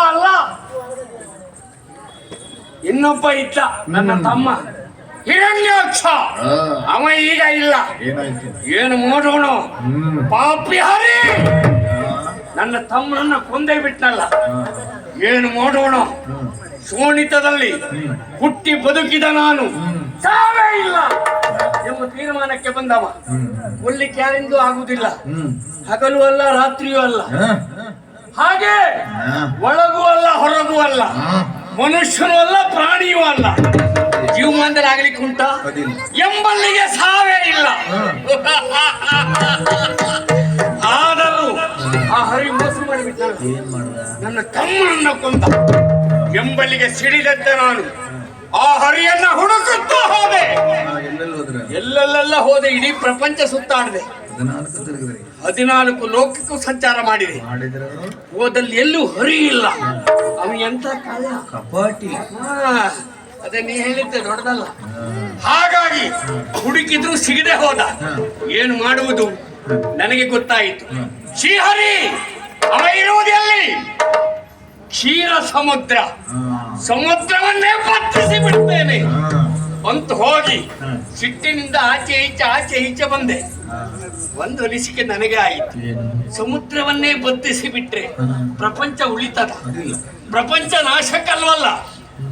ಅಲ್ಲ, ಇನ್ನೊಬ್ಬ ಇದ್ದ ನನ್ನ ತಮ್ಮ ಹಿರಣ್ಯಾಕ್ಷ. ಅವ ಈಗ ಇಲ್ಲ. ಏನು ಮಾಡೋಣ? ಪಾಪಿ ಹರಿ ನನ್ನ ತಮ್ಮನನ್ನ ಕೊಂದೇ ಬಿಟ್ನಲ್ಲ. ಏನು ಮಾಡೋಣ? ಶೋಣಿತದಲ್ಲಿ ಹುಟ್ಟಿ ಬದುಕಿದ ನಾನು ಸಾವೇ ಇಲ್ಲ ಎಂಬ ತೀರ್ಮಾನಕ್ಕೆ ಬಂದವ. ಕೊಲ್ಲಿಕ್ಕೆ ಯಾರಿಂದೂ ಆಗುವುದಿಲ್ಲ. ಹಗಲು ಅಲ್ಲ, ರಾತ್ರಿಯೂ ಅಲ್ಲ. ಹಾಗೆ ಒಳಗೂ ಅಲ್ಲ, ಹೊರಗೂ ಅಲ್ಲ, ಮನುಷ್ಯನೂ ಅಲ್ಲ, ಪ್ರಾಣಿಯೂ ಅಲ್ಲ. ಜೀವಮಾನದಲ್ಲಿ ಆಗ್ಲಿಕ್ಕೆ ಉಂಟ ಎಂಬಲ್ಲಿಗೆ ಸಾವೇ ಇಲ್ಲ. ಆದರೂ ಆ ಹರಿ ಮೋಸ ಮಾಡಿಬಿಟ್ಟ, ನನ್ನ ತಮ್ಮನನ್ನ ಕೊಂದ ಎಂಬಲ್ಲಿಗೆ ಸಿಡಿದದ್ದ ನಾನು ಆ ಹರಿಯನ್ನ ಹುಡುಕುತ್ತಾ ಹೋದೆ. ಎಲ್ಲೆಲ್ಲ ಹೋದೆ, ಇಡೀ ಪ್ರಪಂಚ ಸುತ್ತಾಡಿದೆ, 14 ಲೋಕಕ್ಕೂ ಸಂಚಾರ ಮಾಡಿದೆ. ಹೋದಲ್ಲಿ ಎಲ್ಲೂ ಹರಿ ಇಲ್ಲ. ಅವನು ಎಂತ ಕಪಾಟಿ. ಅದೇ ನೀ ಹೇಳಿದ್ದೆ ದೊಡ್ಡದಲ್ಲ. ಹಾಗಾಗಿ ಹುಡುಕಿದ್ರು ಸಿಗದೆ ಹೋದ. ಏನು ಮಾಡುವುದು ನನಗೆ ಗೊತ್ತಾಯಿತು. ಶ್ರೀಹರಿ ಅವ ಇರುವುದೆಲ್ಲಿ? ಕ್ಷೀರ ಸಮುದ್ರ, ಸಮುದ್ರವನ್ನೇ ಬತ್ತಿಸಿ ಬಿಡ್ತೇನೆ ಅಂತ ಹೋಗಿ ಸಿಟ್ಟಿನಿಂದ ಆಚೆ ಈಚೆ ಬಂದೆ. ಒಂದು ಅನಿಸಿಕೆ ನನಗೆ ಆಯಿತು, ಸಮುದ್ರವನ್ನೇ ಬತ್ತಿಸಿ ಬಿಟ್ರೆ ಪ್ರಪಂಚ ಉಳಿತದ? ಪ್ರಪಂಚ ನಾಶಕ್ಕಲ್ವಲ್ಲ,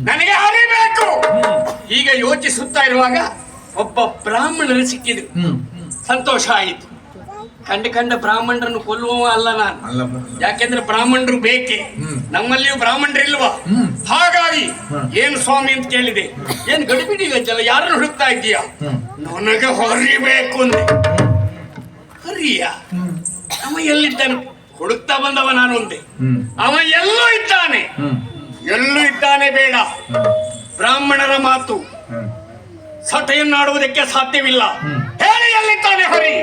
ನನಗೆ ಹರಿಬೇಕು. ಈಗ ಯೋಚಿಸುತ್ತಾ ಇರುವಾಗ ಒಬ್ಬ ಬ್ರಾಹ್ಮಣರು ಸಿಕ್ಕಿದ್ರು. ಸಂತೋಷ ಆಯಿತು. ಕಂಡ ಬ್ರಾಹ್ಮಣರನ್ನು ಕೊಲ್ಲುವ ಅಲ್ಲ ನಾನು. ಯಾಕೆಂದ್ರೆ ಬ್ರಾಹ್ಮಣರು ಬೇಕೆ, ನಮ್ಮಲ್ಲಿಯೂ ಬ್ರಾಹ್ಮಣರಿಲ್ವಾ? ಹಾಗಾಗಿ ಏನು ಸ್ವಾಮಿ ಅಂತ ಕೇಳಿದೆ. ಏನ್ ಗಡಿಬಿಡಿ ಗಜ್ಜಲ್ಲ, ಯಾರನ್ನು ಹುಡುಕ್ತಾ ಇದ್ದೀಯಾ? ನನಗೆ ಹರಿಬೇಕು ಅಂದೆ. ಹರಿಯ ಅವ ಎಲ್ಲಿದ್ದಾನೆ? ಹುಡುಕ್ತಾ ಬಂದವ ನಾನು ಒಂದೇ. ಅವ ಎಲ್ಲೂ ಇದ್ದಾನೆ ಬೇಡ. ಬ್ರಾಹ್ಮಣರ ಮಾತು ಸಟೆಯನ್ನಾಡುವುದಕ್ಕೆ ಸಾಧ್ಯವಿಲ್ಲ. ಹೇಳಿ ಎಲ್ಲಿದ್ದಾನೆ ಹರಿ?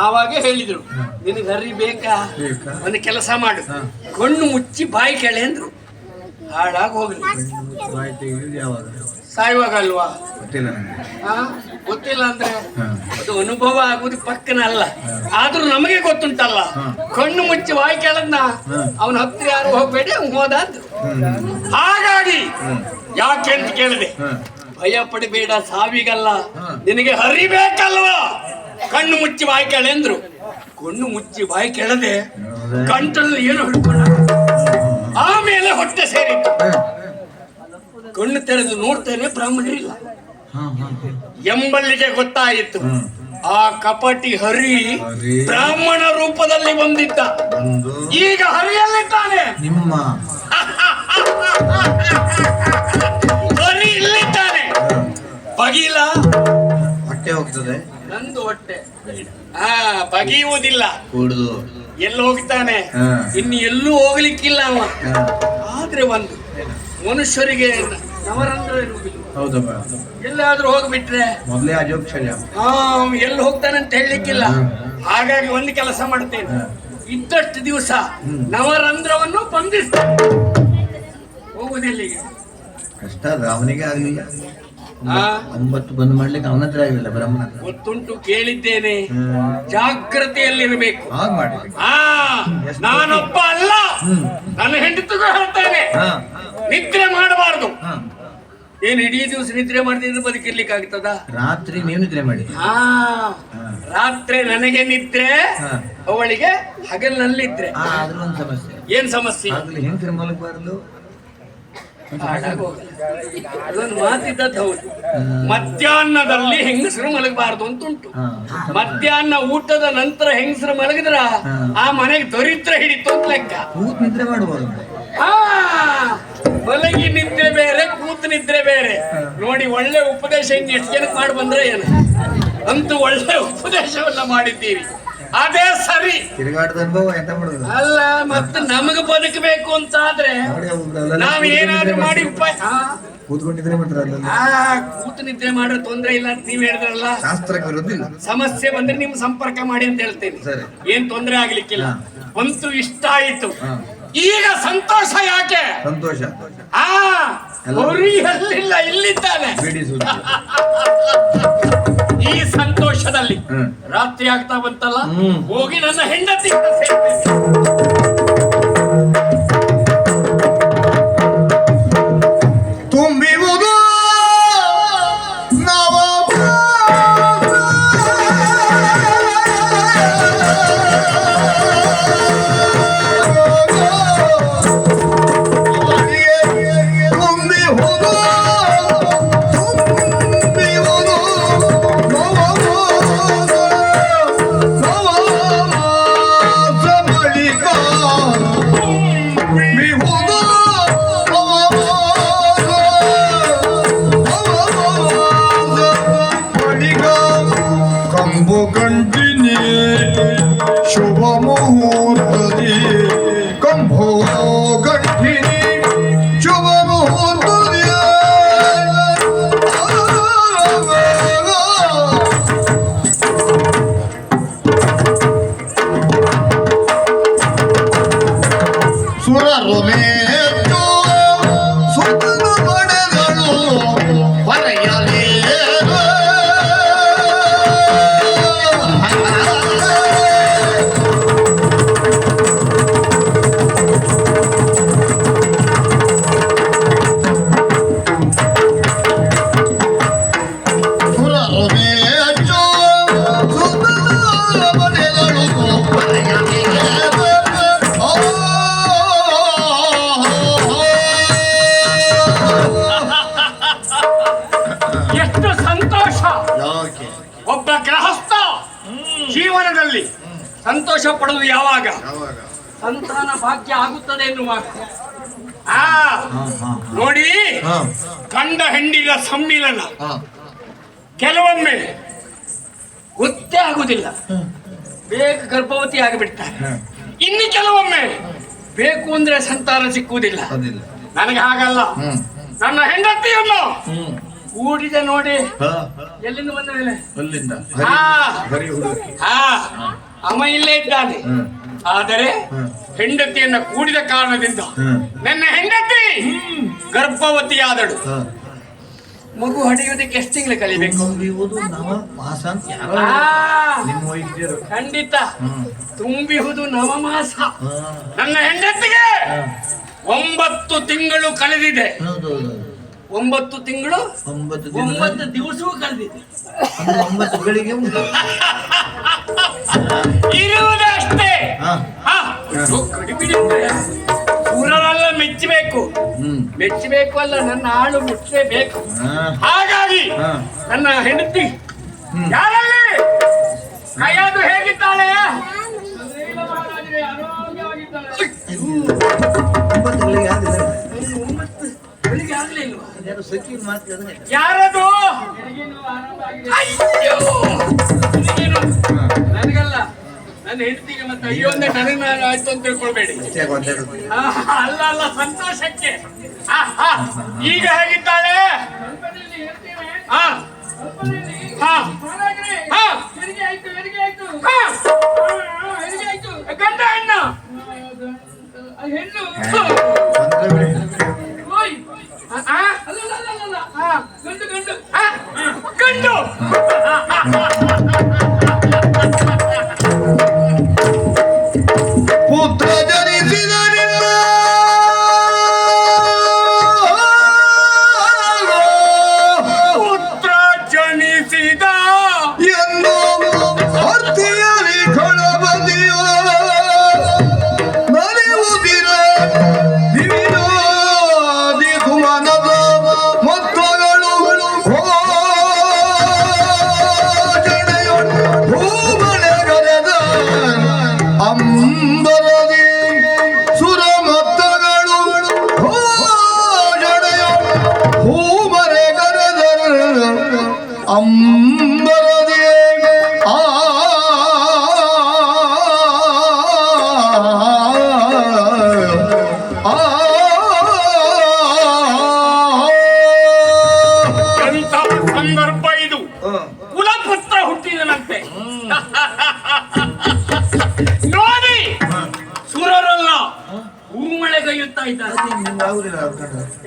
ಆವಾಗ ಹೇಳಿದ್ರು, ನಿನಗೆ ಹರಿ ಬೇಕಾ? ಒಂದು ಕೆಲಸ ಮಾಡು, ಕಣ್ಣು ಮುಚ್ಚಿ ಬಾಯಿ ಕೆಳೆ ಅಂದ್ರು. ಹಾಳಾಗಿ ಹೋಗ್ಲಿ. ಸಾಯುವಾಗ ಅಲ್ವಾ? ಗೊತ್ತಿಲ್ಲ ಅಂದ್ರೆ ಅದು ಅನುಭವ ಆಗುವುದು ಪಕ್ಕನ ಅಲ್ಲ. ಆದ್ರೂ ನಮಗೆ ಗೊತ್ತುಂಟಲ್ಲ. ಕಣ್ಣು ಮುಚ್ಚಿ ಬಾಯಿ ಕೆಳದ್ನ ಅವನ ಹತ್ತಿರ ಯಾರು ಹೋಗ್ಬೇಡಿ, ಅವ್ನು ಹೋದ ಅಂದ್ರು. ಹಾಗಾಗಿ ಯಾಕೆ ಅಂತ ಕೇಳಿದೆ. ಭಯ ಪಡಬೇಡ, ಸಾವಿಗಲ್ಲ, ನಿನಗೆ ಹರಿಬೇಕಲ್ವಾ? ಕಣ್ಣು ಮುಚ್ಚಿ ಬಾಯಿ ಕೆಳೆ ಅಂದ್ರು. ಕಣ್ಣು ಮುಚ್ಚಿ ಬಾಯಿ ಕೆಳದೆ ಗಂಟಲು ಏನು ಹಿಡ್ಕೊಂಡ. ಆಮೇಲೆ ಹೊಟ್ಟೆ ಸೇರಿತ್ತು. ಕಣ್ಣು ತೆರೆದು ನೋಡ್ತೇನೆ, ಬ್ರಾಹ್ಮಣರಿಲ್ಲ ಎಂಬಲ್ಲಿಗೆ ಗೊತ್ತಾಯಿತು. ಆ ಕಪಟಿ ಹರಿ ಬ್ರಾಹ್ಮಣ ರೂಪದಲ್ಲಿ ಬಂದಿದ್ದ. ಈಗ ಹರಿಯಲ್ಲಿದ್ದಾನೆ, ಹರಿ ಇಲ್ಲಿದ್ದಾನೆ. ಬಗೀಲ ಹೊಟ್ಟೆ ಹೋಗ್ತದೆ, ನಂದು ಹೊಟ್ಟೆ ಬಗೆಯುವುದಿಲ್ಲ. ಎಲ್ಲಿ ಹೋಗ್ತಾನೆ? ಇನ್ನು ಎಲ್ಲೂ ಹೋಗ್ಲಿಕ್ಕಿಲ್ಲ ಅವ. ಆದ್ರೆ ಒಂದು ಮನುಷ್ಯರಿಗೆ ನವರಂಧ್ರ ಇರುವುದಿಲ್ಲ. ಎಲ್ಲಾದ್ರೂ ಹೋಗ್ಬಿಟ್ರೆ ಮೊದಲೇ ಅಜೋಕ್ಷಯ ಎಲ್ಲಿ ಹೋಗ್ತಾನೆ ಅಂತ ಹೇಳಲಿಕ್ಕಿಲ್ಲ. ಹಾಗಾಗಿ ಒಂದು ಕೆಲಸ ಮಾಡ್ತೇನೆ, ಇದ್ದಷ್ಟು ದಿವಸ ನವರಂಧ್ರವನ್ನು ಬಂಧಿಸ್ತೇನೆ. ಹೋಗುದಿಲ್ಲಿಗೆ ಕಷ್ಟ. ಅವನಿಗೆ ಆಗಲಿಲ್ಲ, 9 ಬಂದ್ ಮಾಡ್ಲಿಕ್ಕೆ ಅವನ ಹತ್ರ ಆಗಿಲ್ಲ. ಬ್ರಾಹ್ಮಣ ಗೊತ್ತುಂಟು, ಕೇಳಿದ್ದೇನೆ. ಜಾಗ್ರತೆಯಲ್ಲಿರಬೇಕು. ನಾನೊಬ್ಬ ಅಲ್ಲ, ನನ್ನ ಹೆಂಡತಿಗೂ ಹೇಳ್ತೇನೆ, ನಿದ್ರೆ ಮಾಡಬಾರ್ದು. ಏನ್ ಇಡೀ ದಿವಸ ನಿದ್ರೆ ಮಾಡ್ತಿದ್ರೆ ಬದುಕಿರ್ಲಿಕ್ಕೆ ಆಗ್ತದ? ರಾತ್ರಿ ನೀವು ನಿದ್ರೆ ಮಾಡಿ. ರಾತ್ರಿ ನನಗೆ ನಿದ್ರೆ, ಅವಳಿಗೆ ಹಗಲಿನಲ್ಲಿದ್ರೆ. ಸಮಸ್ಯೆ. ಏನ್ ಸಮಸ್ಯೆ? ಹೆಂಗಸರು ಮಲಗಬಾರ್ದು. ಅದೊಂದು ಮಾತಿದ್ದದ್ದು ಹೌದು. ಮಧ್ಯಾಹ್ನದಲ್ಲಿ ಹೆಂಗಸರು ಮಲಗಬಾರ್ದು ಅಂತ ಉಂಟು. ಮಧ್ಯಾಹ್ನ ಊಟದ ನಂತರ ಹೆಂಗಸರು ಮಲಗಿದ್ರ ಆ ಮನೆಗೆ ದರಿದ್ರ ಹಿಡಿತು ಅಂತ ಲೆಕ್ಕ. ನಿದ್ರೆ ಮಾಡಬಹುದು. ಮಲಗಿ ನಿದ್ರೆ ಬೇರೆ, ಕೂತು ನಿದ್ರೆ ಬೇರೆ. ನೋಡಿ, ಒಳ್ಳೆ ಉಪದೇಶ ಇನ್ನು ಎಷ್ಟು ಜನಕ್ಕೆ ಮಾಡಿ ಬಂದ್ರೆ ಏನು? ಅಂತೂ ಒಳ್ಳೆ ಉಪದೇಶವನ್ನ ಮಾಡಿದ್ದೀರಿ, ಅದೇ ಸರಿ. ತಿರುಗಾಟದ ಅನುಭವ ಎಂತ ಮಾಡುದು ಅಲ್ಲ. ಮತ್ತೆ ನಮಗೆ ಬದುಕಬೇಕು ಅಂತ ಆದ್ರೆ ನಾವ್ ಏನಾದ್ರೂ ಮಾಡಿ ಉಪಾಯ. ಕೂತ್ಕೊಂಡಿದ್ರೆ ಕೂತು ನಿದ್ರೆ ಮಾಡ್ರೆ ತೊಂದ್ರೆ ಇಲ್ಲ ಅಂತ ನೀವ್ ಹೇಳಿದ್ರಲ್ಲ. ಶಾಸ್ತ್ರಕ್ಕೆ ವಿರುದ್ಧ ಸಮಸ್ಯೆ ಬಂದ್ರೆ ನಿಮ್ ಸಂಪರ್ಕ ಮಾಡಿ ಅಂತ ಹೇಳ್ತೇನೆ. ಏನ್ ತೊಂದ್ರೆ ಆಗ್ಲಿಕ್ಕಿಲ್ಲ. ಅಂತೂ ಇಷ್ಟ ಆಯ್ತು. ಈಗ ಸಂತೋಷ ಯಾಕೆ? ಸಂತೋಷ ಅಲ್ಲಿಲ್ಲ, ಇಲ್ಲಿದ್ದಾನೆ. ಈ ಸಂತೋಷದಲ್ಲಿ ರಾತ್ರಿ ಆಗ್ತಾ ಬಂತಲ್ಲ, ಹೋಗಿ ನನ್ನ ಹೆಂಡತಿ ಸುರರು ಮೇಚ್ಚು ಸುತ್ತಲು ಪಡೆದಳು ಹೊರೆಯಲೇ ಎಷ್ಟು ಸಂತೋಷ! ಒಬ್ಬ ಗೃಹಸ್ಥ ಜೀವನದಲ್ಲಿ ಸಂತೋಷ ಪಡುವುದು ಯಾವಾಗ? ಸಂತಾನ ಭಾಗ್ಯ ಆಗುತ್ತದೆ ಎನ್ನುವಾಗ. ನೋಡಿ, ಗಂಡ ಹೆಂಡಿರ ಸಮ್ಮಿಲನ ಕೆಲವೊಮ್ಮೆ ಗೊತ್ತೇ ಆಗುದಿಲ್ಲ, ಬೇಗ ಗರ್ಭವತಿ ಆಗಿಬಿಡ್ತಾರೆ. ಇನ್ನು ಕೆಲವೊಮ್ಮೆ ಬೇಕು ಅಂದ್ರೆ ಸಂತಾನ ಸಿಕ್ಕುವುದಿಲ್ಲ. ನನಗೆ ಹಾಗಲ್ಲ. ನನ್ನ ಹೆಂಡತಿಯನ್ನು ಕೂಡಿದೆ ನೋಡಿ, ಎಲ್ಲಿಂದ ಬಂದ ಮೇಲೆ ಅಮ್ಮ ಇಲ್ಲೇ ಇದ್ದಾನೆ. ಆದರೆ ಹೆಂಡತಿಯನ್ನ ಕೂಡಿದ ಕಾರಣದಿಂದ ನನ್ನ ಹೆಂಡತಿ ಗರ್ಭವತಿಯಾದಳು. ಮಗು ಹಡೆಯುವುದಕ್ಕೆ ಎಷ್ಟು ತಿಂಗಳು ಕಲಿಬೇಕು? ಖಂಡಿತ ತುಂಬಿಹುದು ನವಮಾಸ. ನನ್ನ ಹೆಂಡತಿಗೆ 9 ತಿಂಗಳು ಕಳೆದಿದೆ. 9 ತಿಂಗಳು 9 ದಿವಸವೂ ಕಳೆದಿದೆ. 9 ಗಳಿಗೆ ಇರುವುದಷ್ಟೇ. ಊರರೆಲ್ಲ ಮೆಚ್ಚಬೇಕು. ಮೆಚ್ಚಬೇಕು ಅಲ್ಲ, ನನ್ನ ಆಳು ಮೆಚ್ಚಬೇಕು. ಹಾಗಾಗಿ ನನ್ನ ಹೆಂಡತಿ ಯಾರಲ್ಲಿ ಕೈಯಾದು ಹೇಗಿದ್ದಾಳೆ? ಯಾರದು? ನನಗಲ್ಲ, ನನ್ನ ಹೆಂಡತಿಗೆ. ಮತ್ತೆ ಅಯ್ಯೋ ಅಂದ್ರೆ ನನಗೆ ಆಯ್ತು ಅಂತ ತಿಳ್ಕೊಳ್ಬೇಡಿ. ಅಲ್ಲ ಅಲ್ಲ, ಸಂತೋಷಕ್ಕೆ. ಈಗ ಹೇಗಿದ್ದಾಳೆ? ಗಂಡ ಹೆಣ್ಣು ಹೆಣ್ಣು ಗಂಡು ಗಂಡು ಗಂಡು. ಪುತ್ರ ಜನಿಸಿದ ಪುತ್ರ ಜನಿಸಿದ ಎಂದು ಭರ್ತಿಯಲ್ಲಿ ಕಳಬದಿಯ ನಡೆಯುವುದಿರ ದಿವಿನಾದಿ ಕುಮನದ ಮೊತ್ತಗಳು ಹೂಮಳೆಗರೆದ ಅಂಬರದಿ ಸುರ ಮೊತ್ತಗಳು ಜಡೆಯ ಹೂಮರೆಗರೆದ ಅಂಬರದಿ ಎಂತಹ ಸಂದರ್ಭ ಇದು! ಕುಲಪುತ್ರ ಹುಟ್ಟಿದನಂತೆ. ನೋಡಿ, ಸುರರಲ್ಲ ಹೂಮಳೆಗೈಯುತ್ತಾ ಇದ್ದಾರೆ.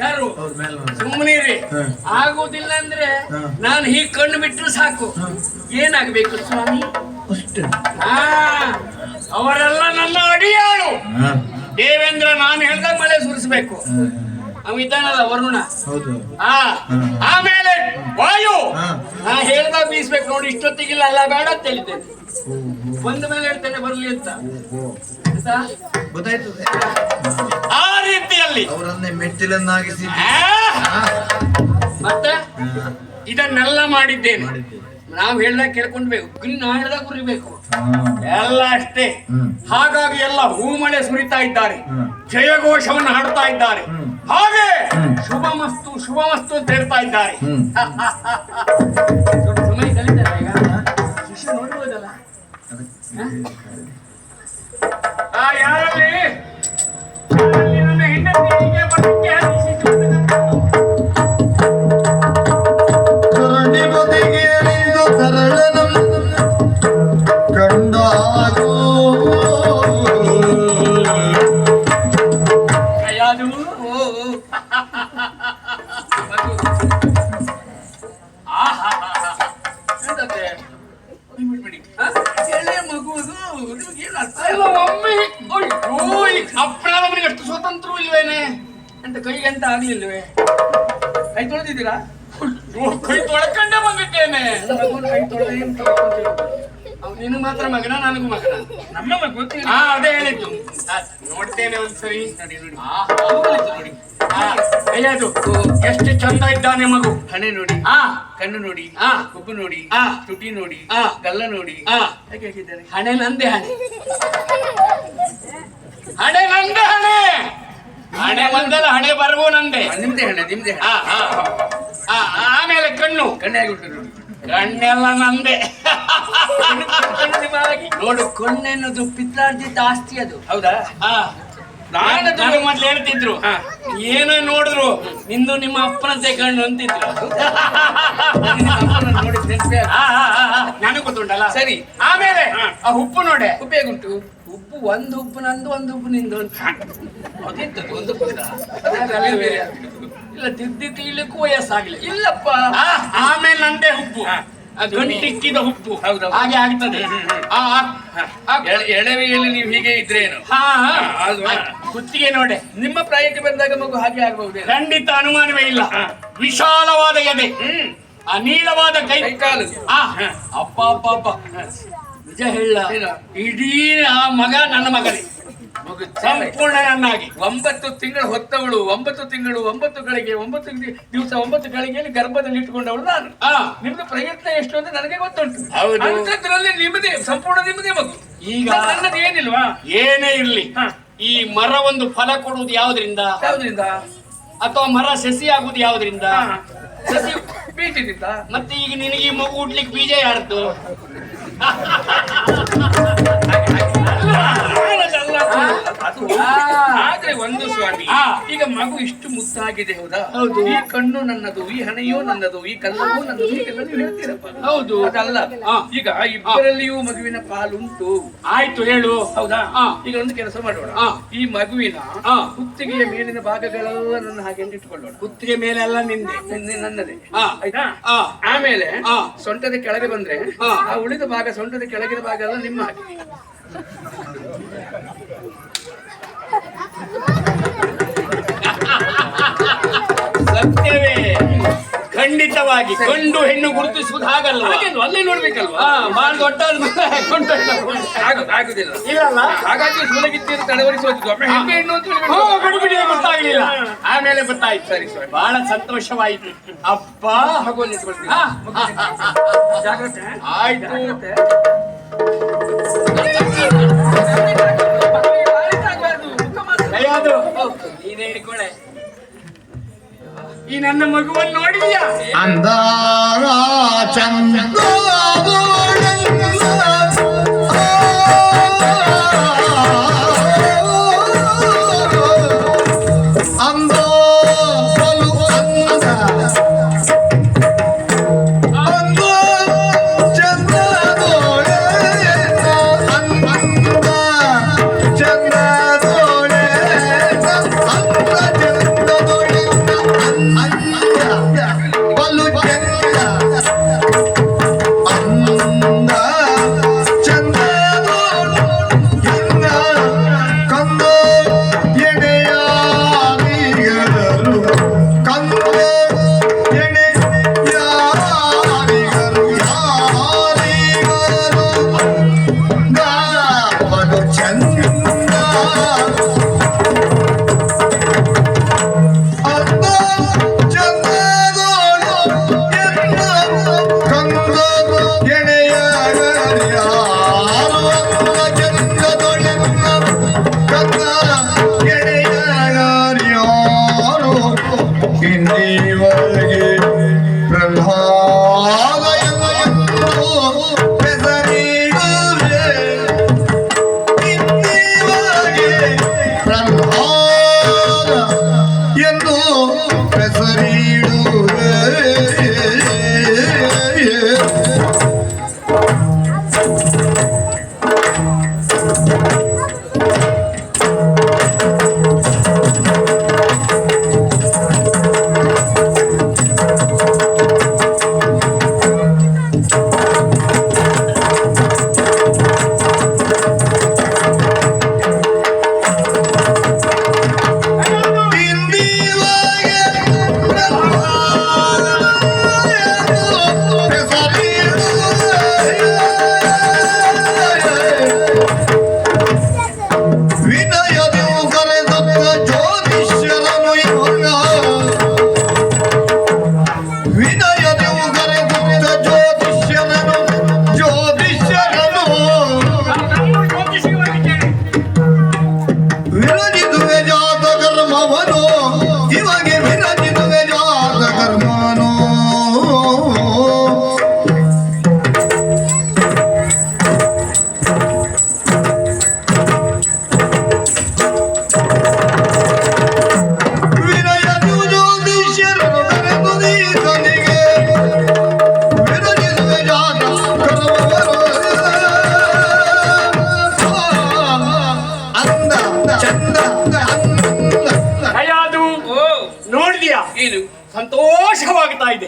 ಯಾರು? ಸುಮ್ಮನಿರಿ. ಆಗುವುದಿಲ್ಲ ಅಂದ್ರೆ ನಾನು ಹೀಗೆ ಕಣ್ಣು ಬಿಟ್ಟರು ಸಾಕು. ಏನಾಗಬೇಕು ಸ್ವಾಮಿ? ಅವರೆಲ್ಲ ನನ್ನ ಅಡಿಯಾಳು. ದೇವೇಂದ್ರ ನಾನು ಹೇಳ್ದಾಗ ಮಳೆ ಸುರಿಸ್ಬೇಕು. ಅವ ಇದ್ದಾನಲ್ಲ ವರುಣ. ಆಮೇಲೆ ವಾಯು ನಾ ಹೇಳ್ದಾಗ ಬೀಸ್ಬೇಕು. ನೋಡಿ, ಇಷ್ಟೊತ್ತಿಗಿಲ್ಲ ಅಲ್ಲ ಬೇಡ ಅಂತ ಹೇಳಿದ್ದೇನೆ. ಬಂದ ಮೇಲೆ ಹೇಳ್ತೇನೆ ಬರ್ಲಿ ಅಂತ. ಗೊತ್ತಾಯ್ತದೆ. ಆ ರೀತಿಯಲ್ಲಿ ಅವರನ್ನೇ ಮೆಟ್ಟಿಲನ್ನಾಗಿಸಿ ಮತ್ತೆ ಇದನ್ನೆಲ್ಲ ಮಾಡಿದ್ದೇನೆ. ನಾವು ಹೇಳ್ದಾಗ ಕೇಳ್ಕೊಂಡ್ಬೇಕು, ನಾ ಹೇಳ್ದಾಗ ಕುರಿಬೇಕು ಎಲ್ಲ ಅಷ್ಟೇ. ಹಾಗಾಗಿ ಎಲ್ಲ ಹೂಮಳೆ ಸುರಿತಾ ಇದ್ದಾರೆ, ಜಯಘೋಷವನ್ನು ಹಾಡ್ತಾ ಇದ್ದಾರೆ. ಹಾಗೆ ಶುಭಮಸ್ತು ಶುಭಮಸ್ತು ಅಂತ ಹೇಳ್ತಾ ಇದ್ದಾರೆ. ಸಮಯ ಕಲಿತಾರೆ ಈಗ ಶಿಷ್ಯ ನೋಡ್ಬೋದಲ್ಲ. ಯಾರಲ್ಲಿ ನನ್ನ ಹೆಂಡತಿಗೆ ಬರಲಿಕ್ಕೆ ಯಾವುದು ಎಳೆ ಮಗುವುದು ನಿಮ್ಗೇನು ಅರ್ಥ ಅಲ್ಲ ಒಮ್ಮೆ ಅಪ್ಪನಾದವನಿಗೆ ಅಷ್ಟು ಸ್ವತಂತ್ರ ಇಲ್ವೇನೆ ಅಂತ ಕೈಗೆ ಅಂತ ಆಗ್ಲಿಲ್ವೇ? ಕೈ ತೊಳೆದಿದ್ದೀರಾ? ಕೈ ತೊಳ್ಕೊಂಡೇ ಬಂದಿದ್ದೇನೆ. ಮಗುನ ಕೈ ತೊಳೆದೇ ಅಂತ ನಿನಗೆ ಮಾತ್ರ ಮಗನ ನನಗೂ ಮಗನ ನಮ್ಮ ಮಗು ಗೊತ್ತಿಲ್ಲ. ಅದೇ ಹೇಳಿದ್ದು ನೋಡ್ತೇನೆ ಒಂದ್ಸರಿ ನೋಡಿ ನೋಡಿ ನೋಡಿ ಅಯ್ಯದು ಎಷ್ಟು ಚಂದ ಇದ್ದಾನೆ ಮಗು. ಹಣೆ ನೋಡಿ, ಆ ಕಣ್ಣು ನೋಡಿ, ಆ ಕೊಬ್ಬು ನೋಡಿ, ಆ ತುಟಿ ನೋಡಿ, ಆ ಗಲ್ಲ ನೋಡಿ. ಆ ಹೇಗೆ ಹೇಗಿದ್ದಾನೆ? ಹಣೆ ನಂದೆ ಹಣೆ ಹಣೆ ನಂದೆ ಹಣೆ ಹಣೆ ಬಂದಲ್ಲ ಹಣೆ ಬರವು ನಂದೆ. ನಿಮ್ದೇ ಹಣೆ, ನಿಮ್ದೇ ಹಣೆ. ಆಮೇಲೆ ಕಣ್ಣು ಕಣ್ಣೆ ಆಗಿ ಉಂಟು ನೋಡಿ. ಕಣ್ಣೆಲ್ಲ ನಂದೆ. ಕಣ್ಣು ನಿಮ್ಮ ಹಾಗೆ. ನೋಡು ಕಣ್ಣೆನ್ನೋದು ಪಿತ್ರಾರ್ಜಿತ ಆಸ್ತಿ ಅದು. ಹೌದಾ? ನಾನು ಮೊದ್ಲು ಹೇಳ್ತಿದ್ರು ಹಾ. ಏನೋ ನೋಡಿದ್ರು ನಿಂದು ನಿಮ್ಮ ಅಪ್ಪನಂತೆ ಕಣ್ಣು ಅಂತಿದ್ರು. ನೋಡಿ ನೆನಪೇ ಆಗ- ನನಗೆ ಗೊತ್ತುಂಟಲ್ಲ. ಸರಿ. ಆಮೇಲೆ ಆ ಉಪ್ಪು ನೋಡೆ. ಉಪ್ಪು ಹೇಗುಂಟು? ಉಪ್ಪು ಒಂದು ಉಪ್ಪು ನಂದು ಒಂದು ಉಪ್ಪು ನಿಂದು ಅಂತ. ಅದೆಂತದ್ದು? ಒಂದು ಉಪ್ಪುದ? ಅದಲ್ಲ ಬೇರೆ. ಇಲ್ಲ ತಿದ್ದಿ ತೀಲಿಕ್ಕೂ ವಯಸ್ಸಾಗ್ಲಿ. ಇಲ್ಲಪ್ಪ. ಆಮೇಲೆ ನಂದೇ ಉಪ್ಪು ಹಾ. ಗಂಟಿಕ್ಕಿದ ಉಪ್ಪು ಹೌದೌದು. ಹಾಗೆ ಆಗ್ತದೆ. ಎಳವೆಯಲ್ಲಿ ನೀವು ಹೀಗೆ ಇದ್ರೇನು? ಅದು ಕುತ್ತಿಗೆ ನೋಡೆ. ನಿಮ್ಮ ಪ್ರಾಯಕ್ಕೆ ಬಂದಾಗ ಮಗು ಹಾಗೆ ಆಗಬಹುದೇ? ಖಂಡಿತ ಅನುಮಾನವೇ ಇಲ್ಲ. ವಿಶಾಲವಾದ ಎದೆ, ಅನೀಳವಾದ ಕೈ ಕೈಕಾಲು. ಅಪ್ಪ ಅಪ್ಪ ಅಪ್ಪ ನಿಜ ಹೇಳ ಏನು? ಇಡೀ ಆ ಮಗ ನನ್ನ ಮಗನೇ, ಮಗು ಸಂಪೂರ್ಣ ನನ್ನಾಗಿ. 9 ತಿಂಗಳು ಹೊತ್ತವಳು, 9 ತಿಂಗಳು 9 ಗಳಿಗೆ 9 ದಿವಸ 9 ಗಳಿಗೆಯಲ್ಲಿ ಗರ್ಭದಲ್ಲಿ ಇಟ್ಟುಕೊಂಡವಳು ನಾನು. ನಿಮ್ದು ಪ್ರಯತ್ನ ಎಷ್ಟು ಅಂತ ನನಗೆ ಗೊತ್ತುಂಟು. ಹೌದು. ಅಂಥದ್ರಲ್ಲಿ ನಿಮ್ಮದೇ ಸಂಪೂರ್ಣ ನಿಮ್ಮದೇ ಮಗು. ಈಗ ನನ್ನದು ಏನಿಲ್ವಾ? ಏನೇ ಇರ್ಲಿ, ಈ ಮರ ಒಂದು ಫಲ ಕೊಡುವುದು ಯಾವುದರಿಂದ? ಯಾವುದರಿಂದ? ಅಥವಾ ಮರ ಸಸಿ ಆಗುವುದು ಯಾವುದರಿಂದ? ಸಸಿ ಬೀಜದಿಂದ. ಮತ್ತೆ ಈಗ ನಿನಗೆ ಈ ಮಗು ಹುಡ್ಲಿಕ್ಕೆ ಬೀಜ ಯಾರದ್ದು? ಅದು ಆದ್ರೆ ಒಂದು ಸ್ವಾಮಿ, ಈಗ ಮಗು ಇಷ್ಟು ಮುದ್ದಾಗಿದೆ ಹೌದಾ? ಹೌದು. ಈ ಕಣ್ಣು ನನ್ನದು, ಈ ಹಣೆಯೂ ನನ್ನದು, ಈ ಕಲ್ಲವೂ ನನ್ನದು, ಹೀಗೆಲ್ಲ ನೀವು ಹೇಳ್ತೀರಪ್ಪ. ಹೌದು. ಅದಲ್ಲ, ಈಗ ಇಬ್ಬರಲ್ಲಿಯೂ ಮಗುವಿನ ಪಾಲುಂಟು. ಆಯ್ತು ಹೇಳು. ಹೌದಾ? ಈಗ ಒಂದು ಕೆಲಸ ಮಾಡೋಣ. ಈ ಮಗುವಿನ ಕುತ್ತಿಗೆಯ ಮೇಲಿನ ಭಾಗಗಳೆಲ್ಲ ನನ್ನ ಹಾಗೆ ಇಟ್ಟುಕೊಳ್ಳೋಣ. ಕುತ್ತಿಗೆ ಮೇಲೆಲ್ಲ ನಿಂದೆ, ನನ್ನದೇ. ಆ. ಆಯ್ತಾ? ಆ. ಆಮೇಲೆ ಆ. ಸೊಂಟದ ಕೆಳಗೆ ಬಂದ್ರೆ ಆ. ಆ ಉಳಿದ ಭಾಗ, ಸೊಂಟದ ಕೆಳಗಿನ ಭಾಗ ಎಲ್ಲ ನಿಮ್ಮ ಹಾಗೆ. ಸತ್ಯವೇ, ಖಂಡಿತವಾಗಿ ಗಂಡು ಹೆಣ್ಣು ಗುರುತಿಸುವುದು ಹಾಗಲ್ವಾ? ಹಾಗೇನು ಅಲ್ಲೇ ನೋಡ್ಬೇಕಲ್ವಾ? ಬಹಳ ದೊಡ್ಡ ಆಗುದಿಲ್ಲ. ಇಲ್ಲಲ್ಲ. ಹಾಗಾಗಿ ಸುಲಗಿತ್ತೀರು ತಡವರಿಸುವುದು. ಒಮ್ಮೆ ಹೆಣ್ಣು ಹೆಣ್ಣು ಅಂತ ಹೋ, ಗಡಿಬಿಡಿ ಗೊತ್ತಾಗ್ಲಿಲ್ಲ. ಆಮೇಲೆ ಗೊತ್ತಾಯ್ತು. ಸರಿ ಸರಿ. ಬಹಳ ಸಂತೋಷವಾಯಿತು. ಅಪ್ಪ ಮಗುವನ್ನು ಇಟ್ಕೊಳ್ತೀನಿ. ಜಾಗ್ರತೆ. ಆಯ್ತು. ಕೈಯಾದು ನೀನೇ ಹಿಡ್ಕೊಳೆ. ಈ ನನ್ನ ಮಗುವನ್ನು ನೋಡಿದ್ಯಾ? ಅಂದಾರ ಚಂದ ಆಗ್ತಾ ಇದೆ.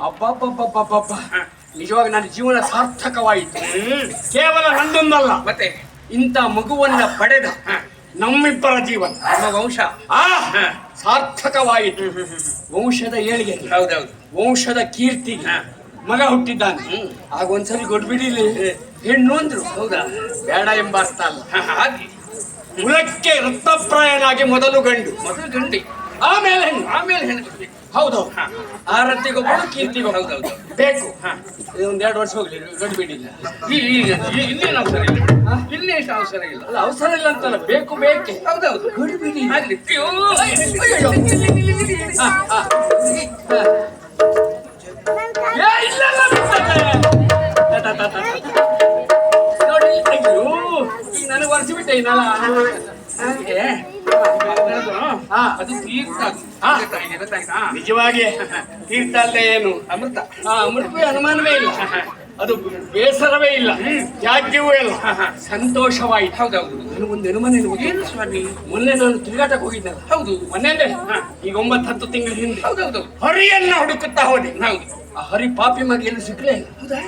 ಅಬ್ಬಬ್ಬಬ್ಬಬ್ಬಬ್ಬ, ನಿಜವಾಗಿ ನನ್ನ ಜೀವನ ಸಾರ್ಥಕವಾಯಿತು. ಕೇವಲ ನಂದೊಂದಲ್ಲ, ಮತ್ತೆ ಇಂಥ ಮಗುವನ್ನ ಪಡೆದ ನಮ್ಮಿಬ್ಬರ ಜೀವನ, ನಮ್ಮ ವಂಶ ಸಾರ್ಥಕವಾಯಿತು. ವಂಶದ ಏಳಿಗೆ, ಹೌದೌದು, ವಂಶದ ಕೀರ್ತಿ. ಮಗ ಹುಟ್ಟಿದ್ದಾನೆ. ಆಗ ಒಂದ್ಸರಿ ಗೊಡ್ಬಿಡಿಲಿ ಹೆಣ್ಣು ಅಂದ್ರು. ಹೌದಾ? ಬೇಡ ಎಂಬ ಅರ್ಥ ಅಲ್ಲ. ಹಾಗೆ ಕುಲಕ್ಕೆ ರತ್ನಪ್ರಾಯನಾಗಿ ಮೊದಲು ಗಂಡು, ಮೊದಲು ಗಂಡಿ, ಆಮೇಲೆ ಹೆಣ್ಣು, ಆಮೇಲೆ ಹೆಣ್ಣು ಕೊಡ್ಬೇಕು. ಹೌದೌದು. ಆರತಿಗೊಬ್ಬಳು, ಕೀರ್ತಿಗೊಬ್ಬಳು ಹೌದೌದು ಬೇಕು. ಒಂದ್ 2 ವರ್ಷ ಹೋಗ್ಲಿ, ಗಡ್ಬಿಡಿಲ್ಲ. ಇನ್ನೇನು ಅವಸರ ಇಲ್ಲ, ಇನ್ನೇ ಅವಸರ ಇಲ್ಲ. ಅಲ್ಲ, ಅವಸರ ಇಲ್ಲ ಅಂತಲ್ಲ, ಬೇಕು ಬೇಕೆ. ಹೌದೌದು, ಗಡ್ಬಿಡಿ ಆಗ್ಲಿ. ಅಯ್ಯೋ, ನೋಡಿ, ಅಯ್ಯೋ ಈಗ ನನಗೆ ವರ್ಷ ಬಿಟ್ಟೆ ಇನ್ನಲ್ಲ. ಅದು ತೀರ್ಥ, ಗೊತ್ತಾಯ್ತಾ? ನಿಜವಾಗಿ ತೀರ್ಥ ಅಲ್ಲದೆ ಏನು ಅಮೃತ. ಅಮೃತವೇ, ಅನುಮಾನವೇ ಇಲ್ಲ. ಅದು ಬೇಸರವೇ ಇಲ್ಲ, ತ್ಯಾಜ್ಯವೂ ಇಲ್ಲ, ಸಂತೋಷವಾಯಿತು. ಹೌದೌದು. ನನಗೊಂದು ಅನುಮಾನ ಏನು ಸ್ವಾಮಿ? ಮೊನ್ನೆ ನಾನು ತಿರುಗಾಟಕ್ಕೆ ಹೋಗಿದ್ದಲ್ಲ. ಹೌದು, ಮೊನ್ನೆ ಅಂದ್ರೆ ಈಗ 9-10 ತಿಂಗಳ ಹಿಂದೆ ಹೌದೌದು, ಹರಿಯನ್ನ ಹುಡುಕುತ್ತಾ ಹೋದೆ. ಹೌದು. ಆ ಹರಿ ಪಾಪಿ ಮಗ ಎಲ್ಲೂ ಸಿಕ್ಕಲೇ ಇಲ್ಲ. ಹೌದಾ?